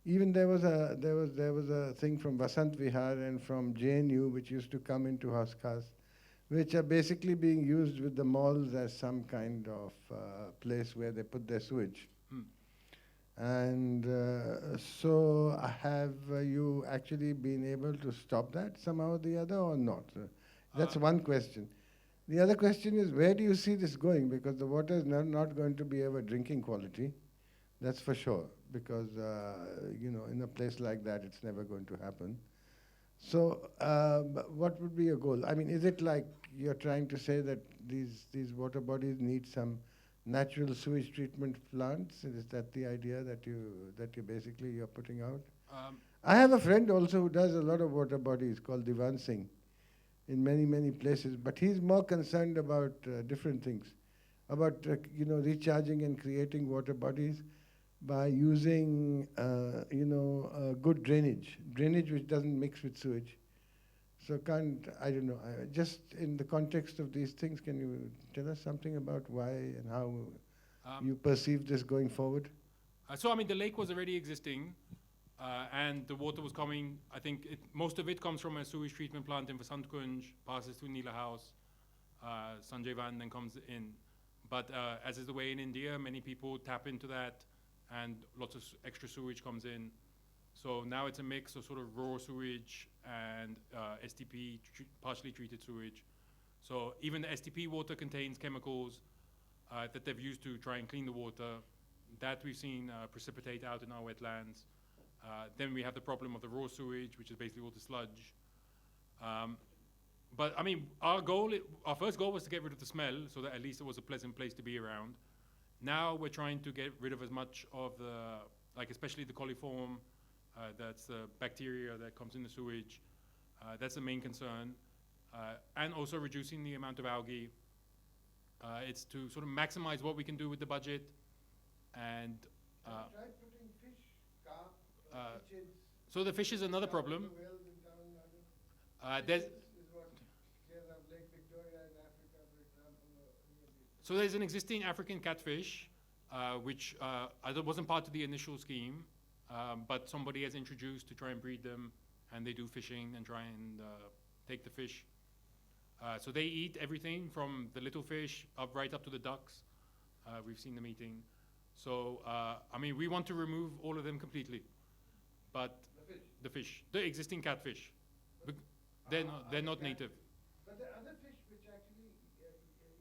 Even there was a thing from Vasant Vihar and from JNU which used to come into horse cars, which are basically being used with the malls as some kind of place where they put their sewage. And so have you actually been able to stop that somehow or the other, or not? That's one question. The other question is, where do you see this going? Because the water is not going to be ever drinking quality, that's for sure. Because in a place like that, it's never going to happen. So what would be your goal? I mean, is it like you're trying to say that these water bodies need some natural sewage treatment plants? Is that the idea that you're putting out? I have a friend also who does a lot of water bodies called devising in many places, but he's more concerned about different things, about recharging and creating water bodies by using good drainage which doesn't mix with sewage. So I don't know, just in the context of these things, can you tell us something about why and how you perceive this going forward? So I mean, the lake was already existing, and the water was coming. I think most of it comes from a sewage treatment plant in Vasant Kunj, passes through Nila House, Sanjay Van, then comes in. But as is the way in India, many people tap into that, and lots of extra sewage comes in. So now it's a mix of sort of raw sewage and STP, partially treated sewage. So even the STP water contains chemicals that they've used to try and clean the water. That we've seen precipitate out in our wetlands. Then we have the problem of the raw sewage, which is basically all the sludge. But I mean, our first goal was to get rid of the smell, so that at least it was a pleasant place to be around. Now we're trying to get rid of as much of especially the coliform, that's the bacteria that comes in the sewage. That's the main concern. And also reducing the amount of algae. It's to sort of maximize what we can do with the budget. And Try putting fish, carp, pigeons. So the fish is another problem. There's So there's an existing African catfish, which wasn't part of the initial scheme, but somebody has introduced to try and breed them, and they do fishing and try and take the fish. So they eat everything from the little fish right up to the ducks. We've seen them eating. So, I mean, we want to remove all of them completely. But the existing catfish, they're not native. But there are other fish which actually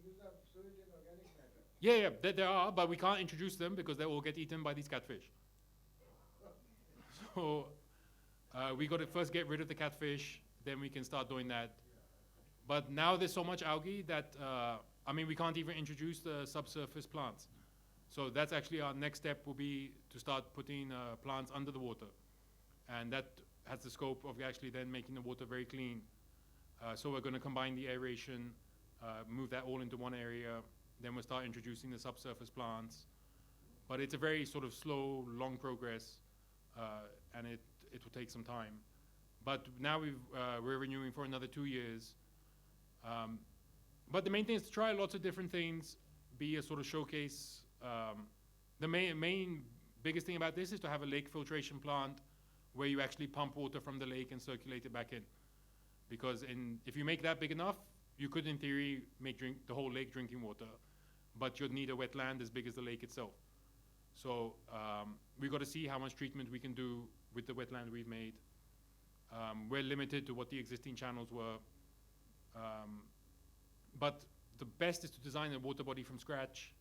use up sewage and organic matter. Yeah, there are, but we can't introduce them because they all get eaten by these catfish. So we got to first get rid of the catfish, then we can start doing that. But now there's so much algae that, I mean, we can't even introduce the subsurface plants. So that's actually our next step will be to start putting plants under the water. And that has the scope of actually then making the water very clean. So we're going to combine the aeration, move that all into one area, then we'll start introducing the subsurface plants. But it's a very sort of slow, long progress, and it will take some time. But now we're renewing for another 2 years, But the main thing is to try lots of different things, be a sort of showcase. The main biggest thing about this is to have a lake filtration plant where you actually pump water from the lake and circulate it back in. Because if you make that big enough, you could, in theory, make the whole lake drinking water, but you'd need a wetland as big as the lake itself. So we've got to see how much treatment we can do with the wetland we've made. We're limited to what the existing channels were. But the best is to design a water body from scratch,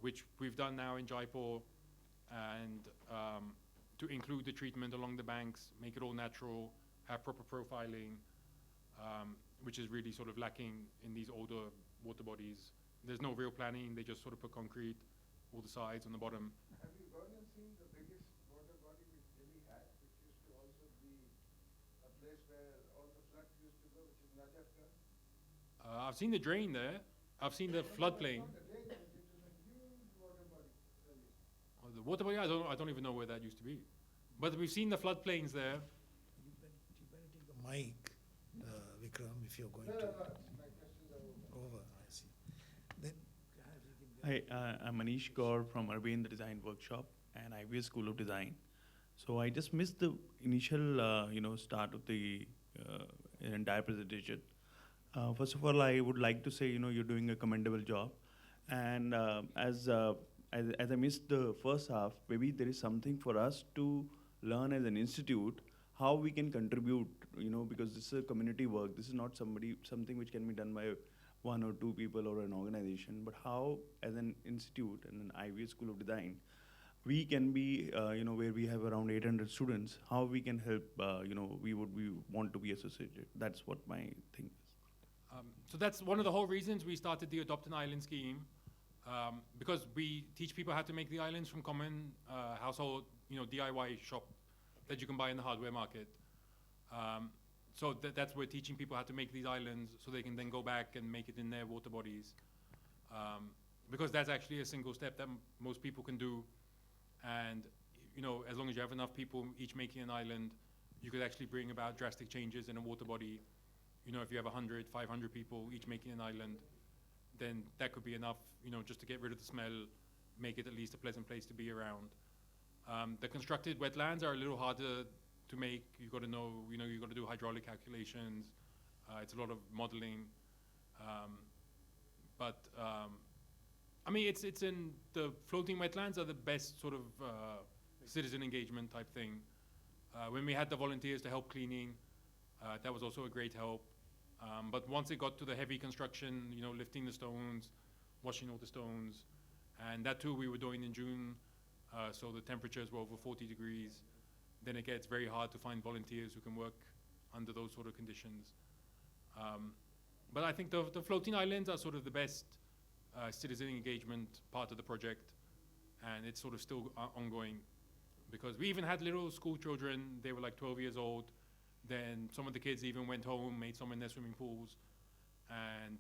which we've done now in Jaipur, and to include the treatment along the banks, make it all natural, have proper profiling, which is really sort of lacking in these older water bodies. There's no real planning, they just sort of put concrete, all the sides on the bottom. Have you gone and seen the biggest water body which Delhi had, which used to also be a place where all the floods used to go, which is Najafgarh? I've seen the drain there, I've seen the floodplain. Not a drain, but it was a huge water body earlier. The water body, I don't even know where that used to be. But we've seen the floodplains there. You better take the mic, Vikram, if you're going No, to. my questions are over. Over, I see. Then, Hi, I'm Manish Gaur from Arvind Design Workshop and IVS School of Design. So I just missed the initial, start of the entire presentation. First of all, I would like to say, you're doing a commendable job. And as I missed the first half, maybe there is something for us to learn as an institute, how we can contribute, because this is a community work. This is not something which can be done by one or two people or an organization, but how, as an institute and an IVS School of Design, we can be, where we have around 800 students, how we can help, we want to be associated. That's what my thing is. So that's one of the whole reasons we started the Adopt an Island scheme, because we teach people how to make the islands from common household, DIY shop that you can buy in the hardware market. So that's where teaching people how to make these islands so they can then go back and make it in their water bodies. Because that's actually a single step that most people can do. And, as long as you have enough people each making an island, you could actually bring about drastic changes in a water body. If you have 100, 500 people each making an island, then that could be enough, just to get rid of the smell, make it at least a pleasant place to be around. The constructed wetlands are a little harder to make. You've got to know, you've got to do hydraulic calculations. It's a lot of modeling. It's in the floating wetlands are the best sort of citizen engagement type thing. When we had the volunteers to help cleaning, that was also a great help. But once it got to the heavy construction, lifting the stones, washing all the stones, and that too we were doing in June, so the temperatures were over 40 degrees, then it gets very hard to find volunteers who can work under those sort of conditions. But I think the floating islands are sort of the best citizen engagement part of the project, and it's sort of still ongoing, because we even had little school children. They were like 12 years old. Then some of the kids even went home, made some in their swimming pools, and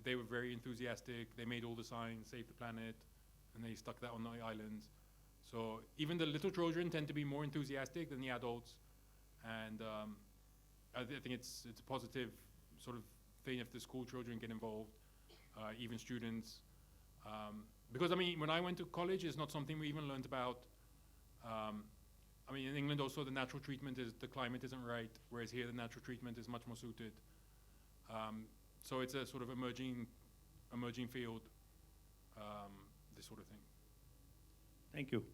they were very enthusiastic. They made all the signs, save the planet, and they stuck that on the islands. So even the little children tend to be more enthusiastic than the adults, and I think it's a positive sort of thing if the school children get involved, even students. Because when I went to college, it's not something we even learned about. In England also the natural treatment the climate isn't right, whereas here the natural treatment is much more suited. So it's a sort of emerging field, this sort of thing. Thank you.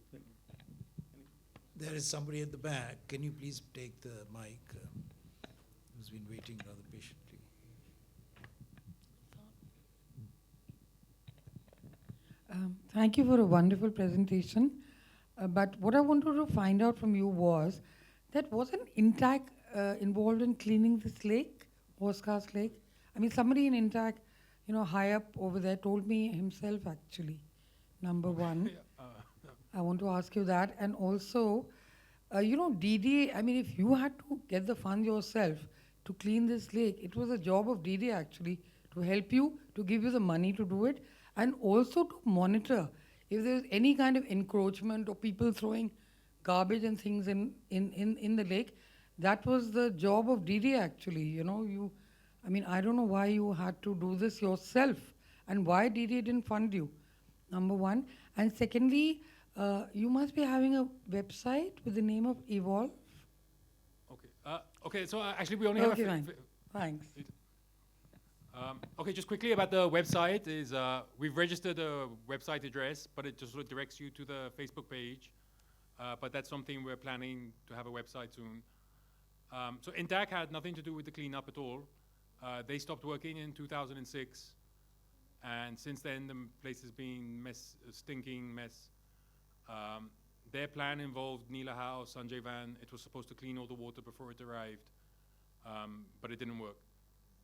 there is somebody at the back. Can you please take the mic? Who's been waiting rather patiently. Thank you for a wonderful presentation. But what I wanted to find out from you was that wasn't Intac involved in cleaning this lake, Oscars Lake? I mean, somebody in Intac, high up over there told me himself actually, number one. I want to ask you that. And also, DDA, I mean, if you had to get the funds yourself to clean this lake, it was a job of DDA actually to help you, to give you the money to do it, and also to monitor if there's any kind of encroachment or people throwing garbage and things in the lake. That was the job of DDA actually, I mean, I don't know why you had to do this yourself and why DDA didn't fund you, number one. And secondly, you must be having a website with the name of Evolve. Okay. Okay. So actually, we only have. Okay, fine. Thanks. Okay, just quickly about the website is we've registered a website address, but it just sort of directs you to the Facebook page. But that's something we're planning to have a website soon. So Intac had nothing to do with the cleanup at all. They stopped working in 2006, and since then the place has been a stinking mess. Their plan involved Nila House, Sanjay Van. It was supposed to clean all the water before it arrived, but it didn't work.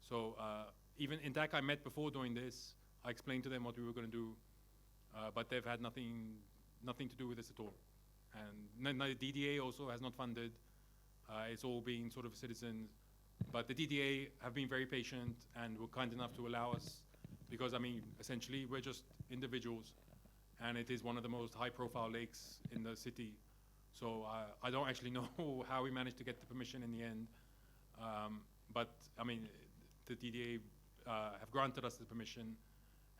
So even Intac I met before doing this. I explained to them what we were going to do, but they've had nothing to do with this at all. And the DDA also has not funded. It's all being sort of citizens. But the DDA have been very patient and were kind enough to allow us, because I mean, essentially we're just individuals, and it is one of the most high-profile lakes in the city. So I don't actually know how we managed to get the permission in the end. But I mean, the DDA have granted us the permission.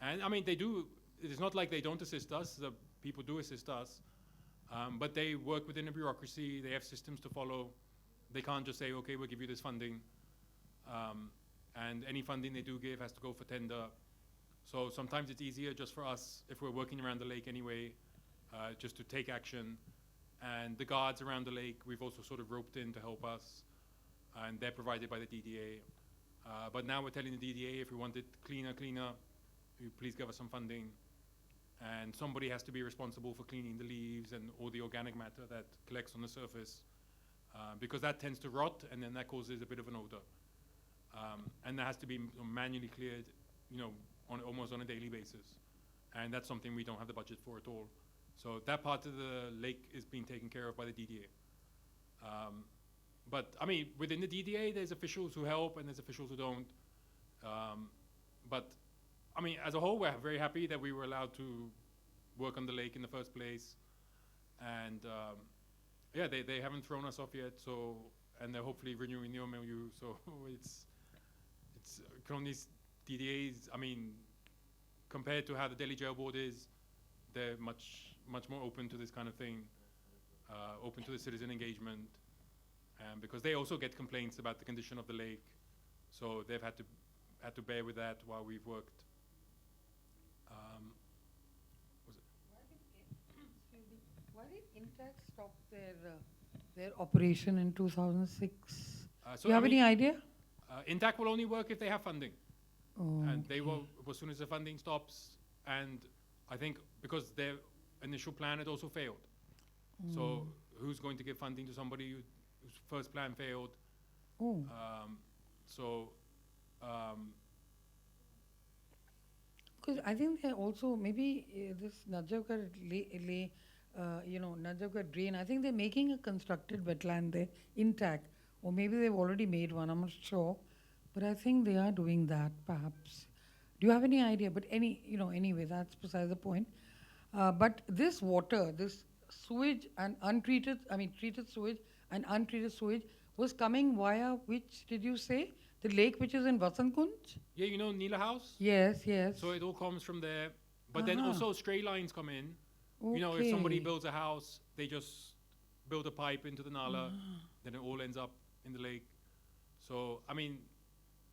And I mean, they do, it is not like they don't assist us. The people do assist us. But they work within a bureaucracy. They have systems to follow. They can't just say, okay, we'll give you this funding. And any funding they do give has to go for tender. So sometimes it's easier just for us, if we're working around the lake anyway, just to take action. And the guards around the lake, we've also sort of roped in to help us. And they're provided by the DDA. But now we're telling the DDA, if we want it cleaner, you please give us some funding. And somebody has to be responsible for cleaning the leaves and all the organic matter that collects on the surface, because that tends to rot, and then that causes a bit of an odor. And that has to be manually cleared, you know, almost on a daily basis. And that's something we don't have the budget for at all. So that part of the lake is being taken care of by the DDA. But I mean, within the DDA, there's officials who help and there's officials who don't. But I mean, as a whole, we're very happy that we were allowed to work on the lake in the first place. And yeah, they haven't thrown us off yet. So, and they're hopefully renewing the MOU. So it's Cronies DDAs. I mean, compared to how the Delhi Jail Board is, they're much more open to this kind of thing, open to the citizen engagement, because they also get complaints about the condition of the lake. So they've had to bear with that while we've worked. Why did Intac stop their operation in 2006? So Do you have any idea? Intac will only work if they have funding. Oh, And they will, as soon as the funding stops, and I think because their initial plan had also failed. So who's going to give funding to somebody whose first plan failed? Oh. Because I think they also, maybe this Najavgarh Najavgarh drain, I think they're making a constructed wetland there intact. Or maybe they've already made one, I'm not sure. But I think they are doing that, perhaps. Do you have any idea? But anyway, that's beside the point. But this water, this sewage and treated sewage and untreated sewage was coming via which, did you say? The lake which is in Vasant Kunj? Yeah, you know Nila House? Yes. So it all comes from there. But then also stray lines come in. Okay. You know, if somebody builds a house, they just build a pipe into the nala, then it all ends up in the lake. So, I mean,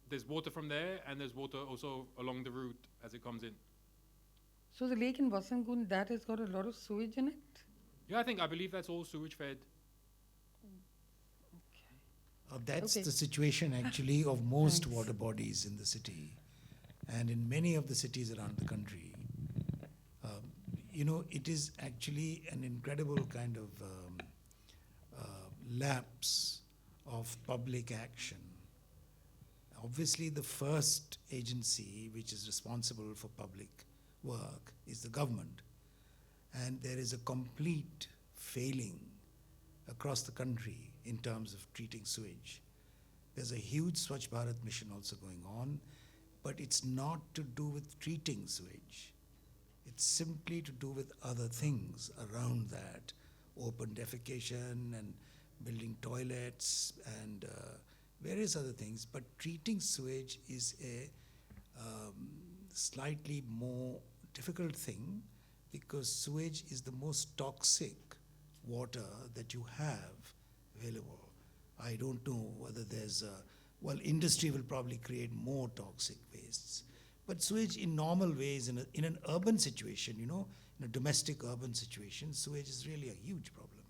there's water from there, and there's water also along the route as it comes in. So the lake in Vasant Kunj, that has got a lot of sewage in it? Yeah, I believe that's all sewage fed. That's the situation actually of most water bodies in the city and in many of the cities around the country. It is actually an incredible kind of lapse of public action. Obviously, the first agency which is responsible for public work is the government. And there is a complete failing across the country in terms of treating sewage. There's a huge Swachh Bharat mission also going on, but it's not to do with treating sewage. It's simply to do with other things around that, open defecation and building toilets and various other things, but treating sewage is a slightly more difficult thing because sewage is the most toxic water that you have available. I don't know whether there's industry will probably create more toxic wastes. But sewage in normal ways, in an urban situation, in a domestic urban situation, sewage is really a huge problem.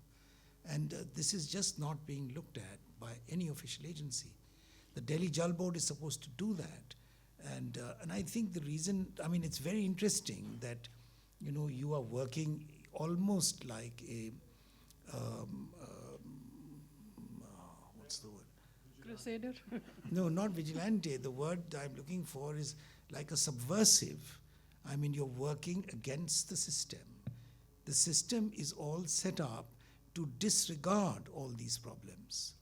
And this is just not being looked at by any official agency. The Delhi Jal Board is supposed to do that. And I think the reason, it's very interesting that, you are working almost like a, what's the word? Crusader? No, not vigilante. The word I'm looking for is like a subversive. You're working against the system. The system is all set up to disregard all these problems.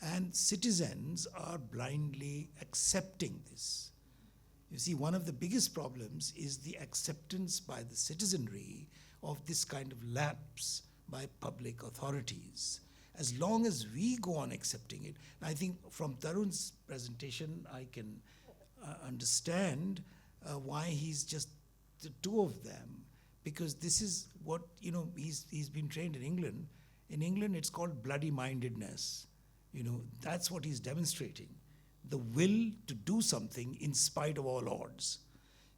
And citizens are blindly accepting this. You see, one of the biggest problems is the acceptance by the citizenry of this kind of lapse by public authorities. As long as we go on accepting it, and I think from Tarun's presentation, I can understand why he's just the two of them, because this is what, he's been trained in England. In England, it's called bloody mindedness. That's what he's demonstrating. The will to do something in spite of all odds.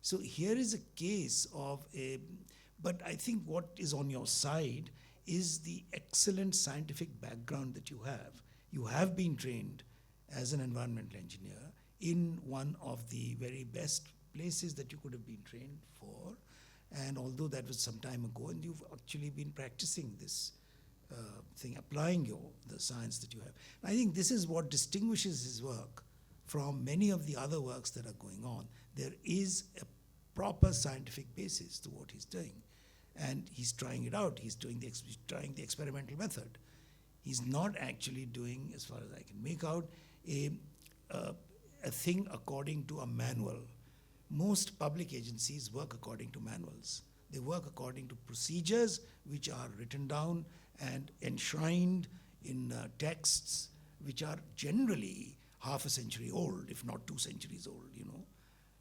So here is a case of but I think what is on your side is the excellent scientific background that you have. You have been trained as an environmental engineer in one of the very best places that you could have been trained for. And although that was some time ago, and you've actually been practicing this thing, applying the science that you have. I think this is what distinguishes his work from many of the other works that are going on. There is a proper scientific basis to what he's doing. And he's trying it out. He's trying the experimental method. He's not actually doing, as far as I can make out, a thing according to a manual. Most public agencies work according to manuals. They work according to procedures which are written down and enshrined in texts which are generally half a century old, if not 2 centuries old,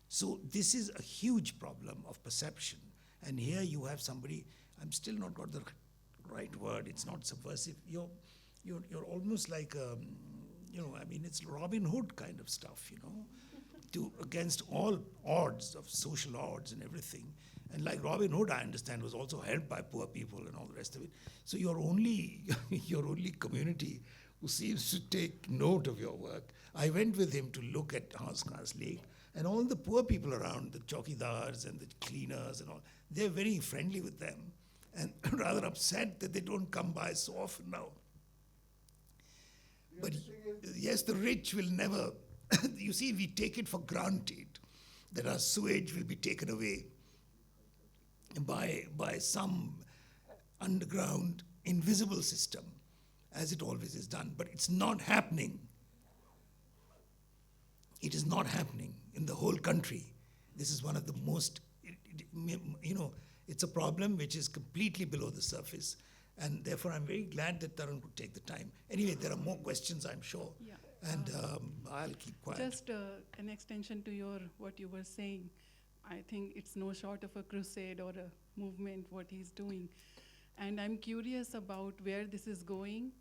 So this is a huge problem of perception. And here you have somebody, I'm still not got the right word, it's not subversive. You're almost like, it's Robin Hood kind of stuff, against all odds of social odds and everything. And like Robin Hood, I understand, was also helped by poor people and all the rest of it. So your only community who seems to take note of your work. I went with him to look at Hanskas Lake, and all the poor people around, the chowkidars and the cleaners and all, they're very friendly with them and rather upset that they don't come by so often now. But yes, the rich will never, you see, we take it for granted that our sewage will be taken away by some underground invisible system, as it always is done. But it's not happening. It is not happening in the whole country. This is one of the most, it's a problem which is completely below the surface. And therefore, I'm very glad that Tarun could take the time. Anyway, there are more questions, I'm sure. Yeah. And I'll keep quiet. Just an extension to what you were saying. I think it's no short of a crusade or a movement, what he's doing. And I'm curious about where this is going,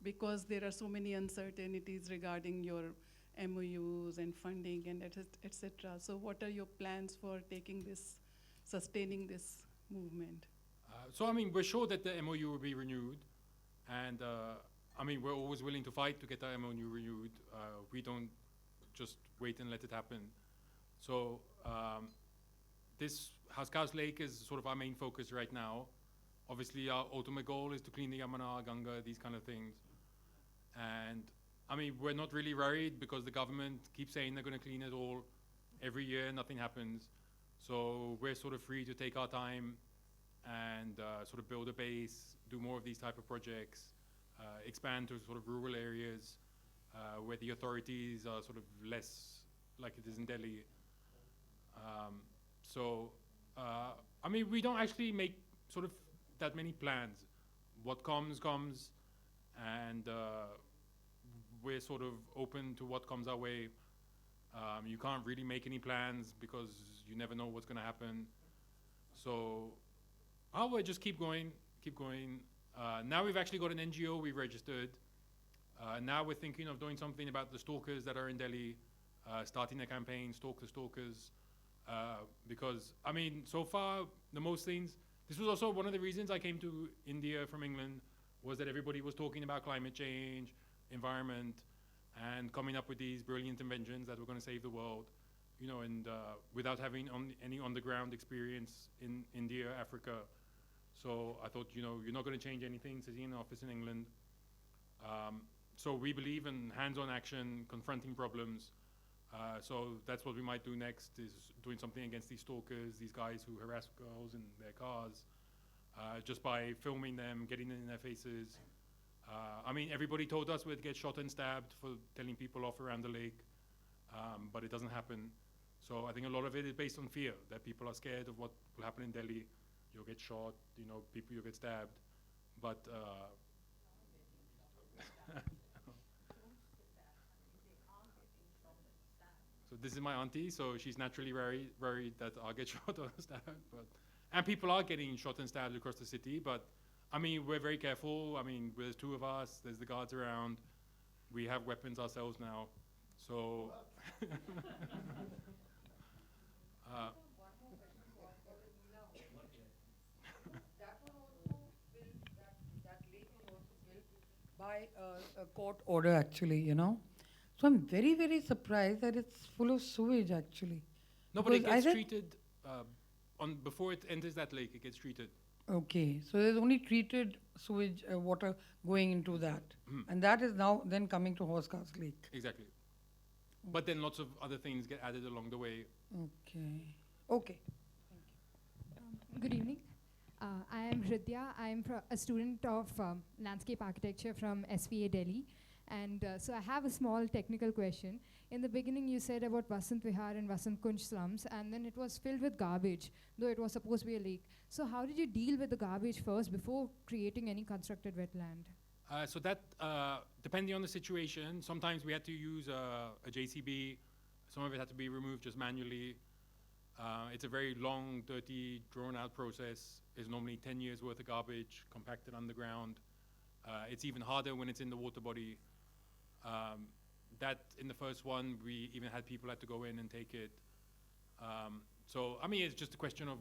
because there are so many uncertainties regarding your MOUs and funding and et cetera. So what are your plans for sustaining this movement? We're sure that the MOU will be renewed. And we're always willing to fight to get the MOU renewed. We don't just wait and let it happen. So this Hanskas Lake is sort of our main focus right now. Obviously, our ultimate goal is to clean the Yamuna, Ganga, these kind of things. And we're not really worried because the government keeps saying they're going to clean it all. Every year, nothing happens. So we're sort of free to take our time and sort of build a base, do more of these type of projects, expand to sort of rural areas where the authorities are sort of less like it is in Delhi. We don't actually make sort of that many plans. What comes, and we're sort of open to what comes our way. You can't really make any plans because you never know what's going to happen. So I would just keep going, keep going. Now we've actually got an NGO we've registered. Now we're thinking of doing something about the stalkers that are in Delhi, starting a campaign, Stalk the Stalkers. Because, I mean, so far, the most things, this was also one of the reasons I came to India from England, was that everybody was talking about climate change, environment, and coming up with these brilliant inventions that were going to save the world, you know, and without having any on-the-ground experience in India, Africa. So I thought, you know, you're not going to change anything sitting in an office in England. So we believe in hands-on action, confronting problems. So that's what we might do next, is doing something against these stalkers, these guys who harass girls in their cars, just by filming them, getting it in their faces. I mean, everybody told us we'd get shot and stabbed for telling people off around the lake, but it doesn't happen. So I think a lot of it is based on fear, that people are scared of what will happen in Delhi. You'll get shot, you know, you'll get stabbed. But so this is my auntie, so she's naturally worried that I'll get shot or stabbed. And people are getting shot and stabbed across the city, but I mean, we're very careful. I mean, there's two of us, there's the guards around. We have weapons ourselves now, so. By a court order, actually, you know. So I'm very, very surprised that it's full of sewage, actually. No, but it Because I gets said- treated, before it enters that lake, it gets treated. Okay, so there's only treated sewage water going into that. And that is now then coming to Horsecast Lake. Exactly. But then lots of other things get added along the way. Okay. Okay. Good evening. I am Hridya. I am a student of landscape architecture from SVA Delhi. And so I have a small technical question. In the beginning, you said about Vasant Vihar and Vasant Kunj slums, and then it was filled with garbage, though it was supposed to be a lake. So how did you deal with the garbage first before creating any constructed wetland? So that, depending on the situation, sometimes we had to use a JCB. Some of it had to be removed just manually. It's a very long, dirty, drawn-out process. It's normally 10 years worth of garbage compacted underground. It's even harder when it's in the water body. That in the first one, we even had people had to go in and take it. So I mean, it's just a question of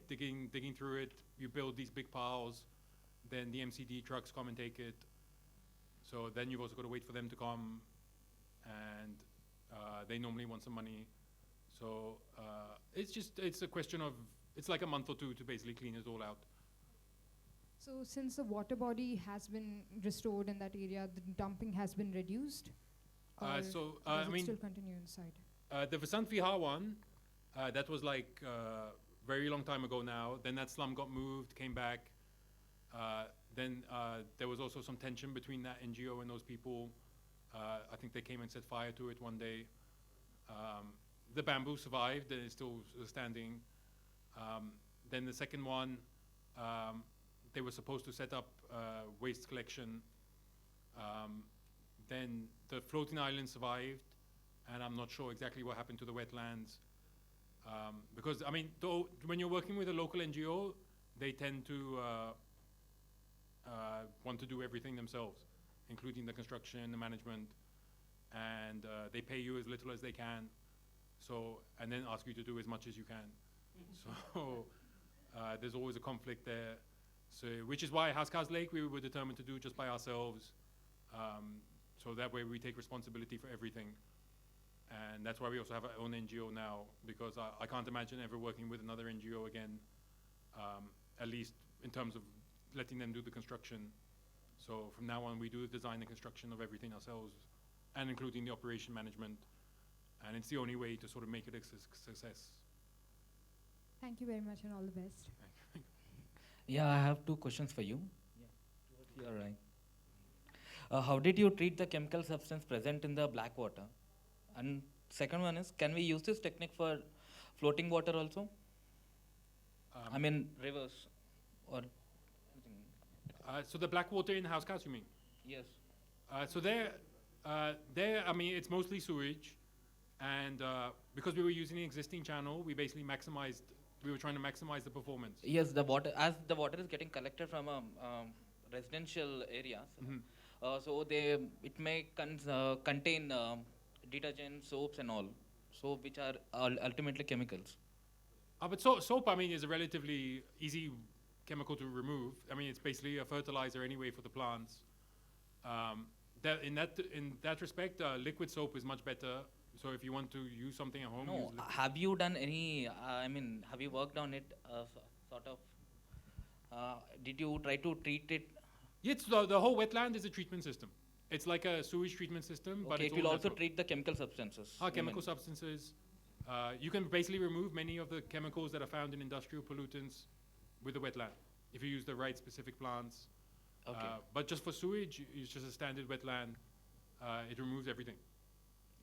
digging through it. You build these big piles, then the MCD trucks come and take it. So then you've also got to wait for them to come, and they normally want some money. So it's a question of, it's like a month or two to basically clean it all out. So since the water body has been restored in that area, the dumping has been reduced? Or I does mean, it still continue inside? the Vasant Vihar one, that was like very long time ago now. Then that slum got moved, came back. Then there was also some tension between that NGO and those people. I think they came and set fire to it one day. The bamboo survived and it's still standing. Then the second one, they were supposed to set up waste collection. Then the floating island survived, and I'm not sure exactly what happened to the wetlands. Because, I mean, when you're working with a local NGO, they tend to want to do everything themselves, including the construction, the management, and they pay you as little as they can, so, and then ask you to do as much as you can. So there's always a conflict there. So, which is why Housecast Lake we were determined to do just by ourselves. So that way we take responsibility for everything. And that's why we also have our own NGO now, because I can't imagine ever working with another NGO again, at least in terms of letting them do the construction. So from now on, we do the design and construction of everything ourselves, and including the operation management. And it's the only way to sort of make it a success. Thank you very much and all the best. Yeah, I have two questions for you. Yeah, you're right. How did you treat the chemical substance present in the black water? And second one is, can we use this technique for floating water also? I mean, rivers or anything. So the black water in Housecast, you mean? Yes. So there, I mean, it's mostly sewage, and because we were using the existing channel, we basically we were trying to maximize the performance. Yes, as the water is getting collected from residential areas, so it may contain detergent, soaps, and all, so which are ultimately chemicals. But soap, I mean, is a relatively easy chemical to remove. I mean, it's basically a fertilizer anyway for the plants. In that respect, liquid soap is much better. So if you want to use something at home, No, have you done any? I mean, have you worked on it? Sort of. Did you try to treat it? Yes, the whole wetland is a treatment system. It's like a sewage treatment system, but Okay, it's it will all also natural. treat the chemical substances. Chemical substances. You can basically remove many of the chemicals that are found in industrial pollutants with the wetland if you use the right specific plants. Okay. But just for sewage, it's just a standard wetland. It removes everything.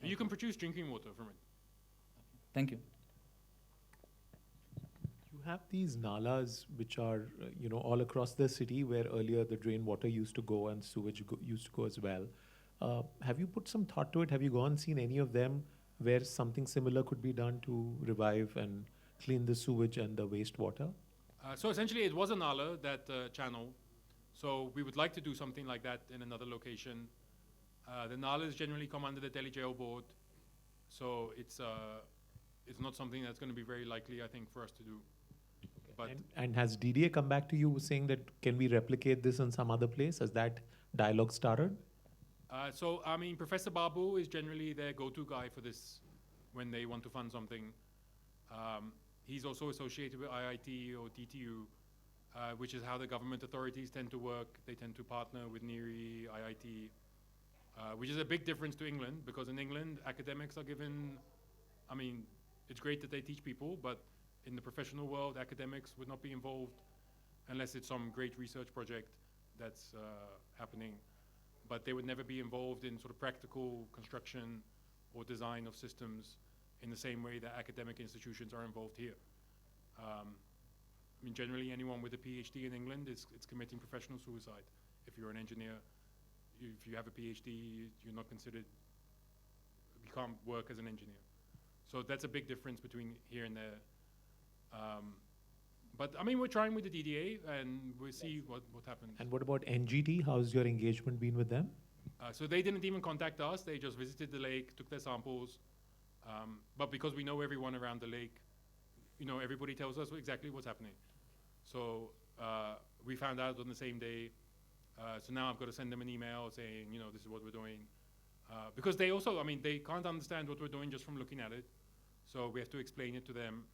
You can produce drinking water from it. Thank you. You have these nalas which are, all across the city where earlier the drain water used to go and sewage used to go as well. Have you put some thought to it? Have you gone and seen any of them where something similar could be done to revive and clean the sewage and the wastewater? So essentially, it was a nala, that channel. So we would like to do something like that in another location. The nalas generally come under the Telly jail board, so it's not something that's going to be very likely, I think, for us to do. But And has DDA come back to you saying that can we replicate this in some other place? Has that dialogue started? so I mean, Professor Babu is generally their go-to guy for this when they want to fund something. He's also associated with IIT or DTU, which is how the government authorities tend to work. They tend to partner with NERI, IIT, which is a big difference to England, because in England, academics are given, I mean, it's great that they teach people, but in the professional world, academics would not be involved unless it's some great research project that's happening. But they would never be involved in sort of practical construction or design of systems in the same way that academic institutions are involved here. I mean, generally anyone with a PhD in England is committing professional suicide. If you're an engineer, if you have a PhD, you're not considered, you can't work as an engineer. So that's a big difference between here and there. But I mean, we're trying with the DDA and we'll see what happens. And what about NGT? How's your engagement been with them? So they didn't even contact us. They just visited the lake, took their samples. But because we know everyone around the lake, everybody tells us exactly what's happening. So we found out on the same day. So now I've got to send them an email saying, this is what we're doing. Because they also, I mean, they can't understand what we're doing just from looking at it. So we have to explain it to them.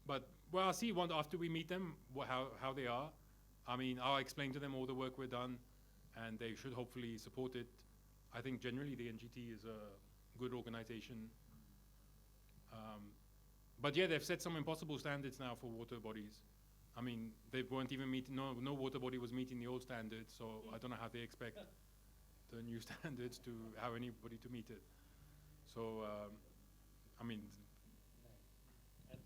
But well, I'll see after we meet them how they are. I mean, I'll explain to them all the work we've done, and they should hopefully support it. I think generally the NGT is a good organization. But yeah, they've set some impossible standards now for water bodies. I mean, they weren't even meeting, no water body was meeting the old standards, so I don't know how they expect the new standards to have anybody to meet it. So, I mean.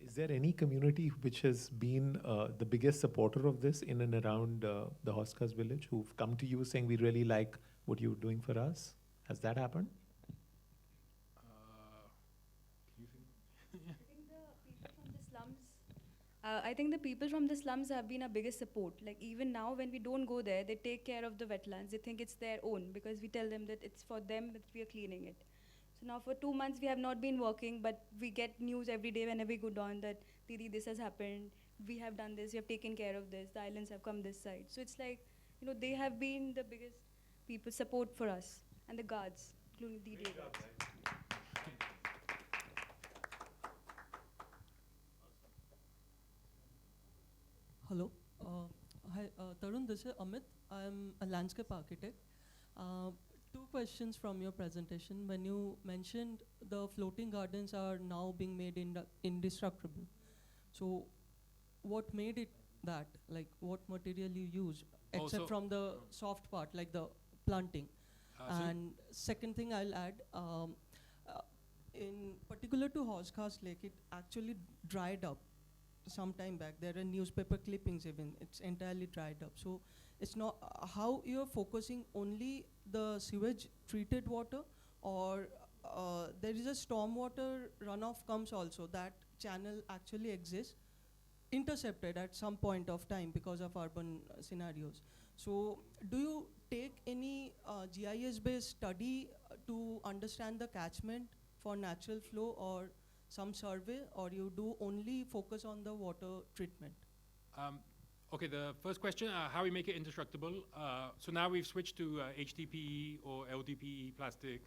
Is there any community which has been the biggest supporter of this in and around the Hoskas village, who've come to you saying, we really like what you're doing for us? Has that happened? I think the people from the slums have been our biggest support. Like even now when we don't go there, they take care of the wetlands. They think it's their own because we tell them that it's for them, but we are cleaning it. So now for 2 months we have not been working, but we get news every day whenever we go down that, Didi, this has happened, we have done this, we have taken care of this, the islands have come this side. So it's like, they have been the biggest people support for us, and the guards, including the DDA guards. Hello. Hi, Tarun, this is Amit. I am a landscape architect. 2 questions from your presentation. When you mentioned the floating gardens are now being made indestructible. So what made it that? Like what material you use, except from the soft part, like the planting? And second thing I'll add, in particular to Hoskas Lake, it actually dried up. some time back. There are newspaper clippings even. It's entirely dried up. So it's not how you're focusing only the sewage treated water, or there is a stormwater runoff comes also. That channel actually exists, intercepted at some point of time because of urban scenarios. So do you take any GIS-based study to understand the catchment for natural flow, or some survey, or you do only focus on the water treatment? Okay, the first question, how we make it indestructible. So now we've switched to HDPE or LDPE plastic,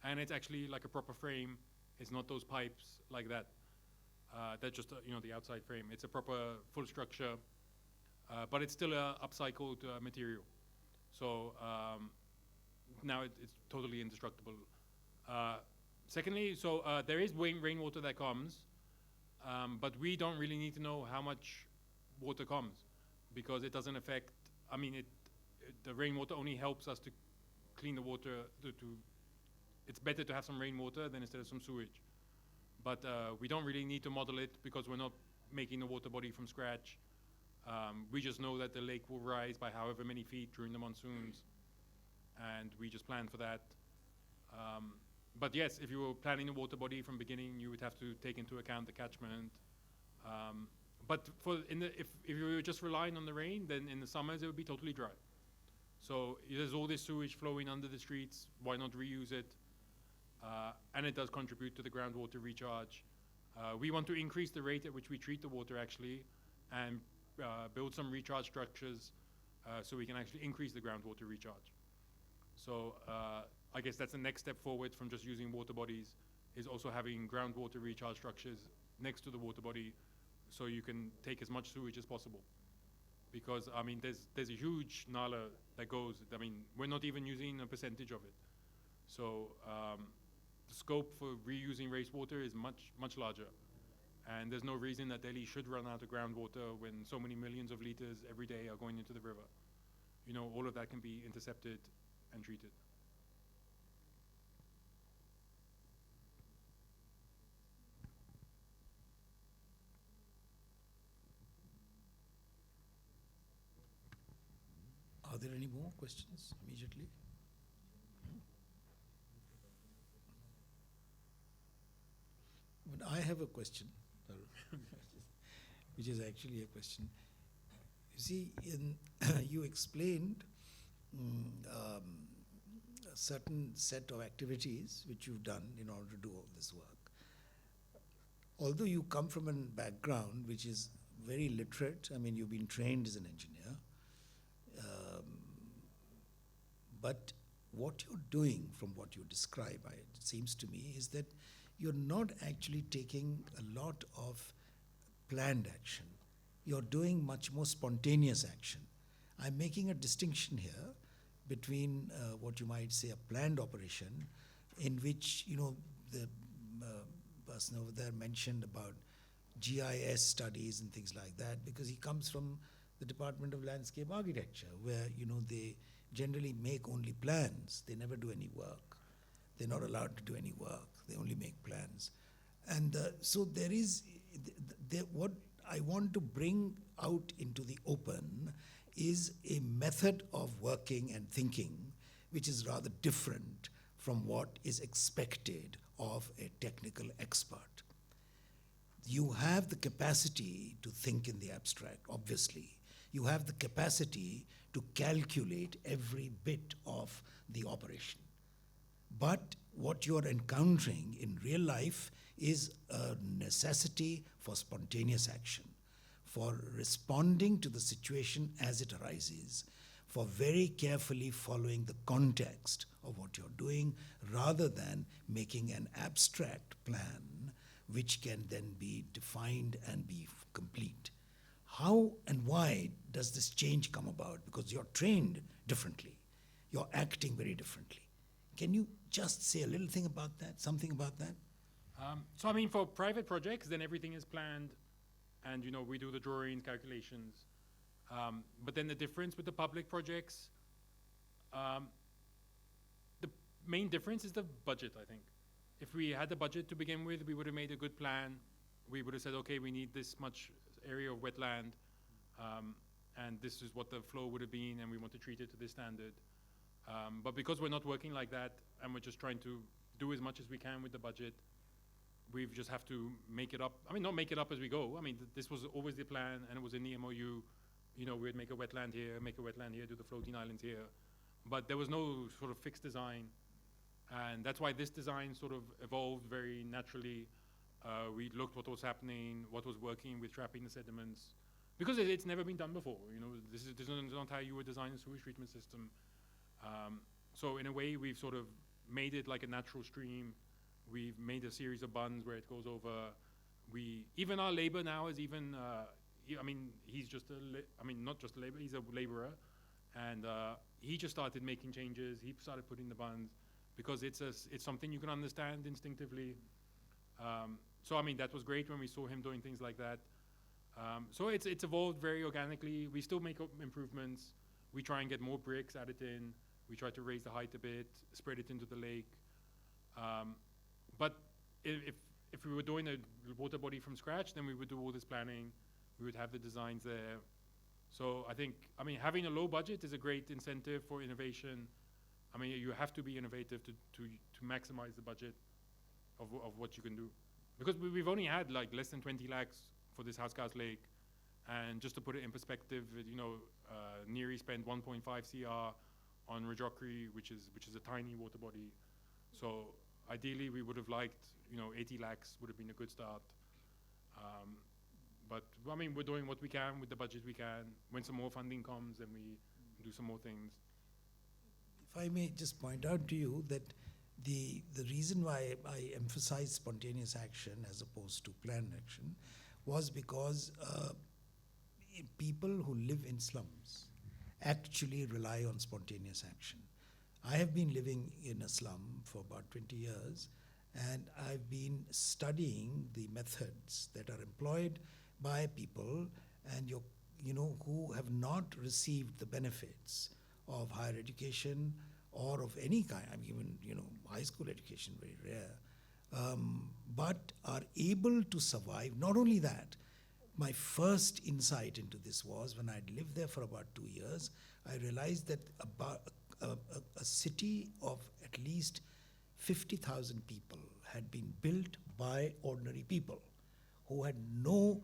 and it's actually like a proper frame. It's not those pipes like that. That's just the outside frame. It's a proper full structure, but it's still a upcycled material. So now it's totally indestructible. Secondly, so there is rainwater that comes, but we don't really need to know how much water comes, because it doesn't affect, the rainwater only helps us to clean the water. It's better to have some rainwater than instead of some sewage. But we don't really need to model it, because we're not making the water body from scratch. We just know that the lake will rise by however many feet during the monsoons, and we just plan for that. But yes, if you were planning the water body from beginning, you would have to take into account the catchment. But if you were just relying on the rain, then in the summers it would be totally dry. So there's all this sewage flowing under the streets. Why not reuse it? And it does contribute to the groundwater recharge. We want to increase the rate at which we treat the water, actually, and build some recharge structures so we can actually increase the groundwater recharge. So I guess that's the next step forward from just using water bodies, is also having groundwater recharge structures next to the water body, so you can take as much sewage as possible. Because there's a huge nala that goes. We're not even using a percentage of it. So the scope for reusing wastewater is much larger, and there's no reason that Delhi should run out of groundwater when so many millions of liters every day are going into the river. All of that can be intercepted and treated. Are there any more questions immediately? But I have a question, which is actually a question. You see, you explained a certain set of activities which you've done in order to do all this work. Although you come from a background which is very literate, you've been trained as an engineer, but what you're doing, from what you describe, it seems to me, is that you're not actually taking a lot of planned action. You're doing much more spontaneous action. I'm making a distinction here between what you might say a planned operation, in which the person over there mentioned about GIS studies and things like that, because he comes from the Department of Landscape Architecture, where they generally make only plans. They never do any work. They're not allowed to do any work. They only make plans. And so there is, what I want to bring out into the open is a method of working and thinking which is rather different from what is expected of a technical expert. You have the capacity to think in the abstract, obviously. You have the capacity to calculate every bit of the operation. But what you're encountering in real life is a necessity for spontaneous action, for responding to the situation as it arises, for very carefully following the context of what you're doing, rather than making an abstract plan which can then be defined and be complete. How and why does this change come about? Because you're trained differently. You're acting very differently. Can you just say a little thing about that, something about that? So for private projects, then everything is planned, and we do the drawings, calculations. But then the difference with the public projects, the main difference is the budget, I think. If we had the budget to begin with, we would have made a good plan. We would have said, okay, we need this much area of wetland, and this is what the flow would have been, and we want to treat it to this standard. But because we're not working like that, and we're just trying to do as much as we can with the budget, we just have to make it up. I mean, not make it up as we go. I mean, this was always the plan, and it was in the MOU. You know, we'd make a wetland here, do the floating islands here. But there was no sort of fixed design. And that's why this design sort of evolved very naturally. We looked what was happening, what was working with trapping the sediments. Because it's never been done before. You know, this is not how you would design a sewage treatment system. So in a way, we've sort of made it like a natural stream. We've made a series of bunds where it goes over. Even our labor now is even, I mean, he's just not just a labor, he's a laborer. And he just started making changes. He started putting the bunds because it's something you can understand instinctively. So I mean, that was great when we saw him doing things like that. So it's evolved very organically. We still make improvements. We try and get more bricks added in. We try to raise the height a bit, spread it into the lake. But if we were doing a water body from scratch, then we would do all this planning. We would have the designs there. So I think, I mean, having a low budget is a great incentive for innovation. I mean, you have to be innovative to maximize the budget of what you can do. Because we've only had like less than 20 lakhs for this Housecast Lake. And just to put it in perspective, you know, Neary spent 1.5 CR on Rajokri, which is a tiny water body. So ideally, we would have liked, you know, 80 lakhs would have been a good start. But I mean, we're doing what we can with the budget we can. When some more funding comes, then we do some more things. If I may just point out to you that the reason why I emphasize spontaneous action as opposed to planned action was because people who live in slums actually rely on spontaneous action. I have been living in a slum for about 20 years, and I've been studying the methods that are employed by people and who have not received the benefits of higher education or of any kind. I mean, even high school education, very rare, but are able to survive. Not only that, my first insight into this was when I'd lived there for about 2 years. I realized that about a city of at least 50,000 people had been built by ordinary people who had no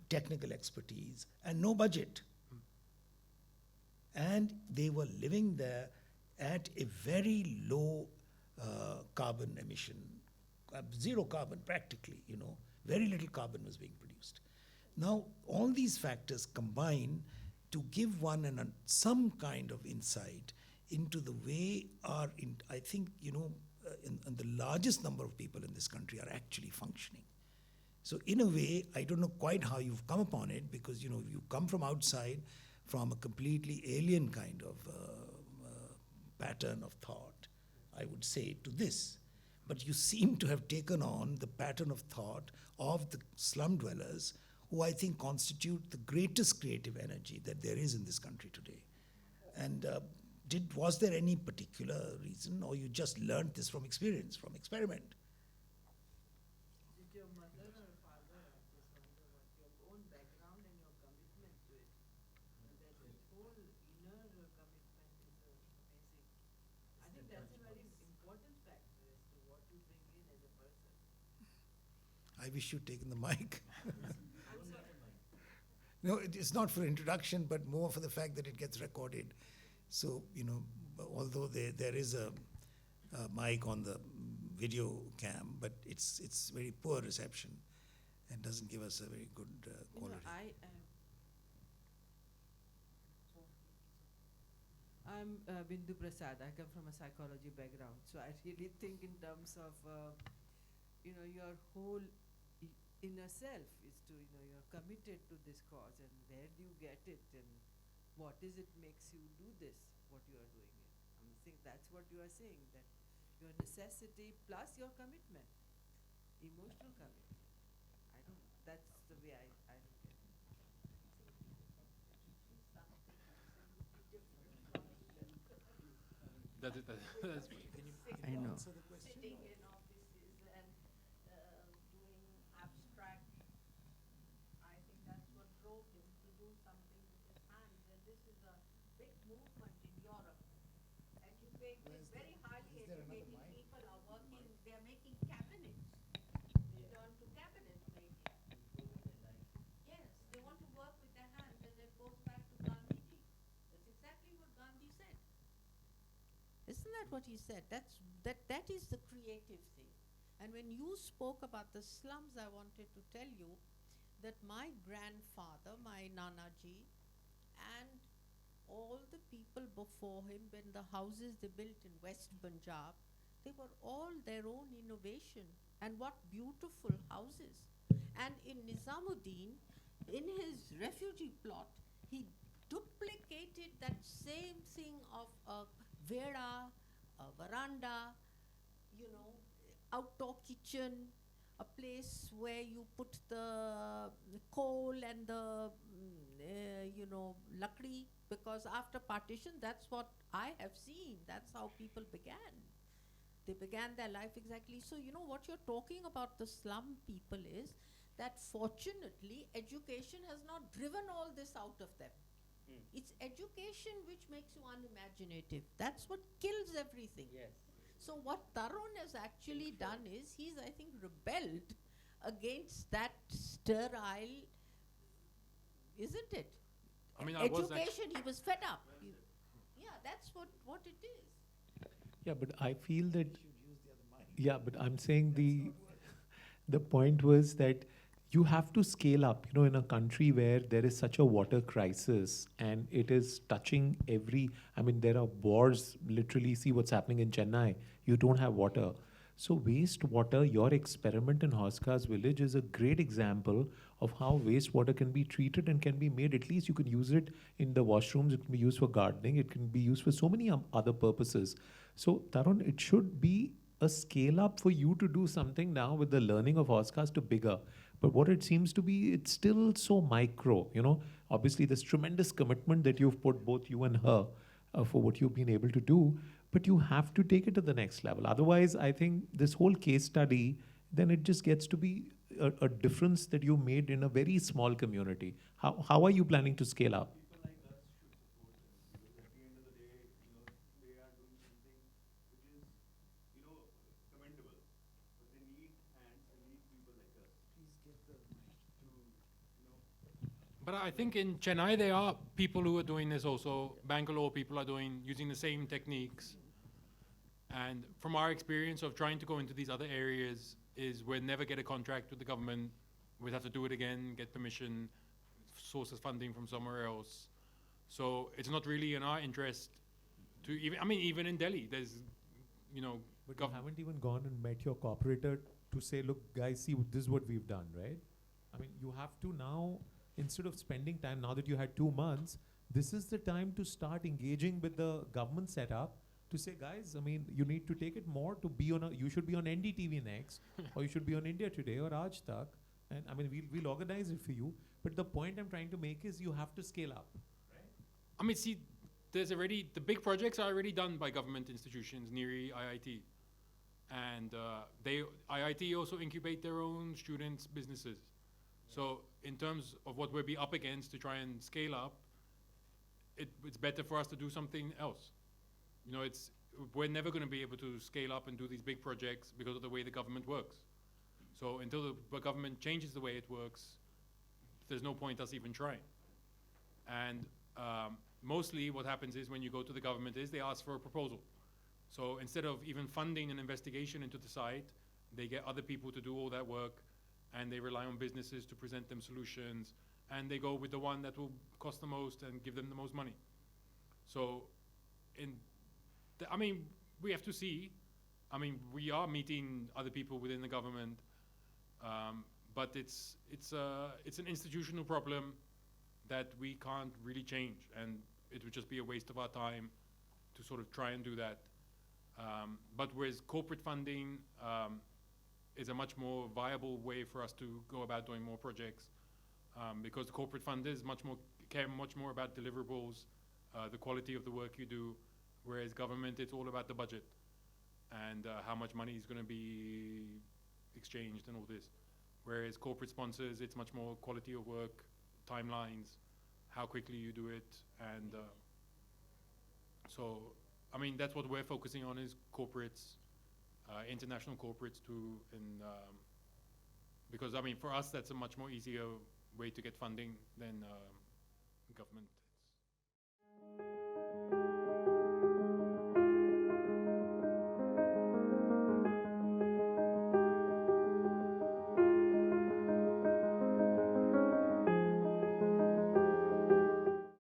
technical expertise and no budget. And they were living there at a very low carbon emission, zero carbon practically, very little carbon was being produced. Now, all these factors combine to give one some kind of insight into the way I think, the largest number of people in this country are actually functioning. So in a way, I don't know quite how you've come upon it, because you come from outside, from a completely alien kind of pattern of thought, I would say, to this. But you seem to have taken on the pattern of thought of the slum dwellers, who I think constitute the greatest creative energy that there is in this country today. And was there any particular reason, or you just learned this from experience, from experiment? Did your mother or father, I just wonder what your own background and your commitment to it? That whole inner commitment is amazing. I think that's a very important factor as to what you bring in as a person. I wish you'd taken the mic. I'm sorry. No, it's not for introduction, but more for the fact that it gets recorded. So, although there is a mic on the video cam, but it's very poor reception and doesn't give us a very good quality. I'm Bindu Prasad. I come from a psychology background, so I really think in terms of your whole inner self is to you're committed to this cause, and where do you get it, and what is it makes you do this, what you are doing it. I think that's what you are saying, that your necessity plus your commitment, emotional commitment. I don't know, that's the way I look at it. I know. Sitting in offices and doing abstract, I think that's this is a big movement in Europe. Educated, very highly educated people are working, they are making cabinets. They turn to cabinet making. Yes, they want to work with their hands, and it goes back to Gandhiji. That's exactly what Gandhi said. Isn't that what he said? That is the creative thing. And when you spoke about the slums, I wanted to tell you that my grandfather, my Nanaji, and all the people before him, when the houses they built in West Punjab, they were all their own innovation. And what beautiful houses. And in Nizamuddin, in his refugee plot, he duplicated that same thing of a vera, a veranda, you know, outdoor kitchen, a place where you put the coal and the, lakdi, because after partition, that's what I have seen. That's how people began. They began their life exactly. So, you know, what you're talking about the slum people is that fortunately, education has not driven all this out of them. It's education which makes you unimaginative. That's what kills everything. Yes. So what Tarun has actually done is, he's, I think, rebelled against that sterile, isn't it? I mean, I was education, he was fed up. Yeah, that's what it is. Yeah, but I feel that. Yeah, but I'm saying the point was that you have to scale up. You know, in a country where there is such a water crisis and it is touching every. I mean, there are wars. Literally, see what's happening in Chennai. You don't have water. So wastewater, your experiment in Hoska's village is a great example of how wastewater can be treated and can be made. At least you can use it in the washrooms. It can be used for gardening. It can be used for so many other purposes. So Tarun, it should be a scale up for you to do something now with the learning of Hoska's to bigger. But what it seems to be, it's still so micro, you know. Obviously, there's tremendous commitment that you've put, both you and her, for what you've been able to do. But you have to take it to the next level. Otherwise, I think this whole case study, then it just gets to be a difference that you made in a very small community. How are you planning to scale up? But I think in Chennai there are people who are doing this also. Bangalore people are using the same techniques. And from our experience of trying to go into these other areas is we'll never get a contract with the government. We'd have to do it again, get permission, sources funding from somewhere else. So it's not really in our interest to even in Delhi, there's, But you haven't even gone and met your cooperator to say, look, guys, see, this is what we've done, right? I mean, you have to now, instead of spending time, now that you had 2 months, this is the time to start engaging with the government setup to say, guys, I mean, you need to take it more to be you should be on NDTV next, or you should be on India Today or Aaj Tak. And I mean, we'll organize it for you. But the point I'm trying to make is you have to scale up. I mean, see, there's already, the big projects are already done by government institutions, NEERI, IIT. And IIT also incubate their own students' businesses. So in terms of what we'll be up against to try and scale up, it's better for us to do something else. We're never going to be able to scale up and do these big projects because of the way the government works. So until the government changes the way it works, there's no point us even trying. And mostly what happens is when you go to the government is they ask for a proposal. So instead of even funding an investigation into the site, they get other people to do all that work, and they rely on businesses to present them solutions, and they go with the one that will cost the most and give them the most money. So we have to see. I mean, we are meeting other people within the government, but it's an institutional problem that we can't really change, and it would just be a waste of our time to sort of try and do that. But whereas corporate funding is a much more viable way for us to go about doing more projects, because the corporate funders care much more about deliverables, the quality of the work you do, whereas government, it's all about the budget and how much money is going to be exchanged and all this. Whereas corporate sponsors, it's much more quality of work, timelines, how quickly you do it, and so I mean that's what we're focusing on is corporates, international corporates too, and because I mean for us that's a much more easier way to get funding than government.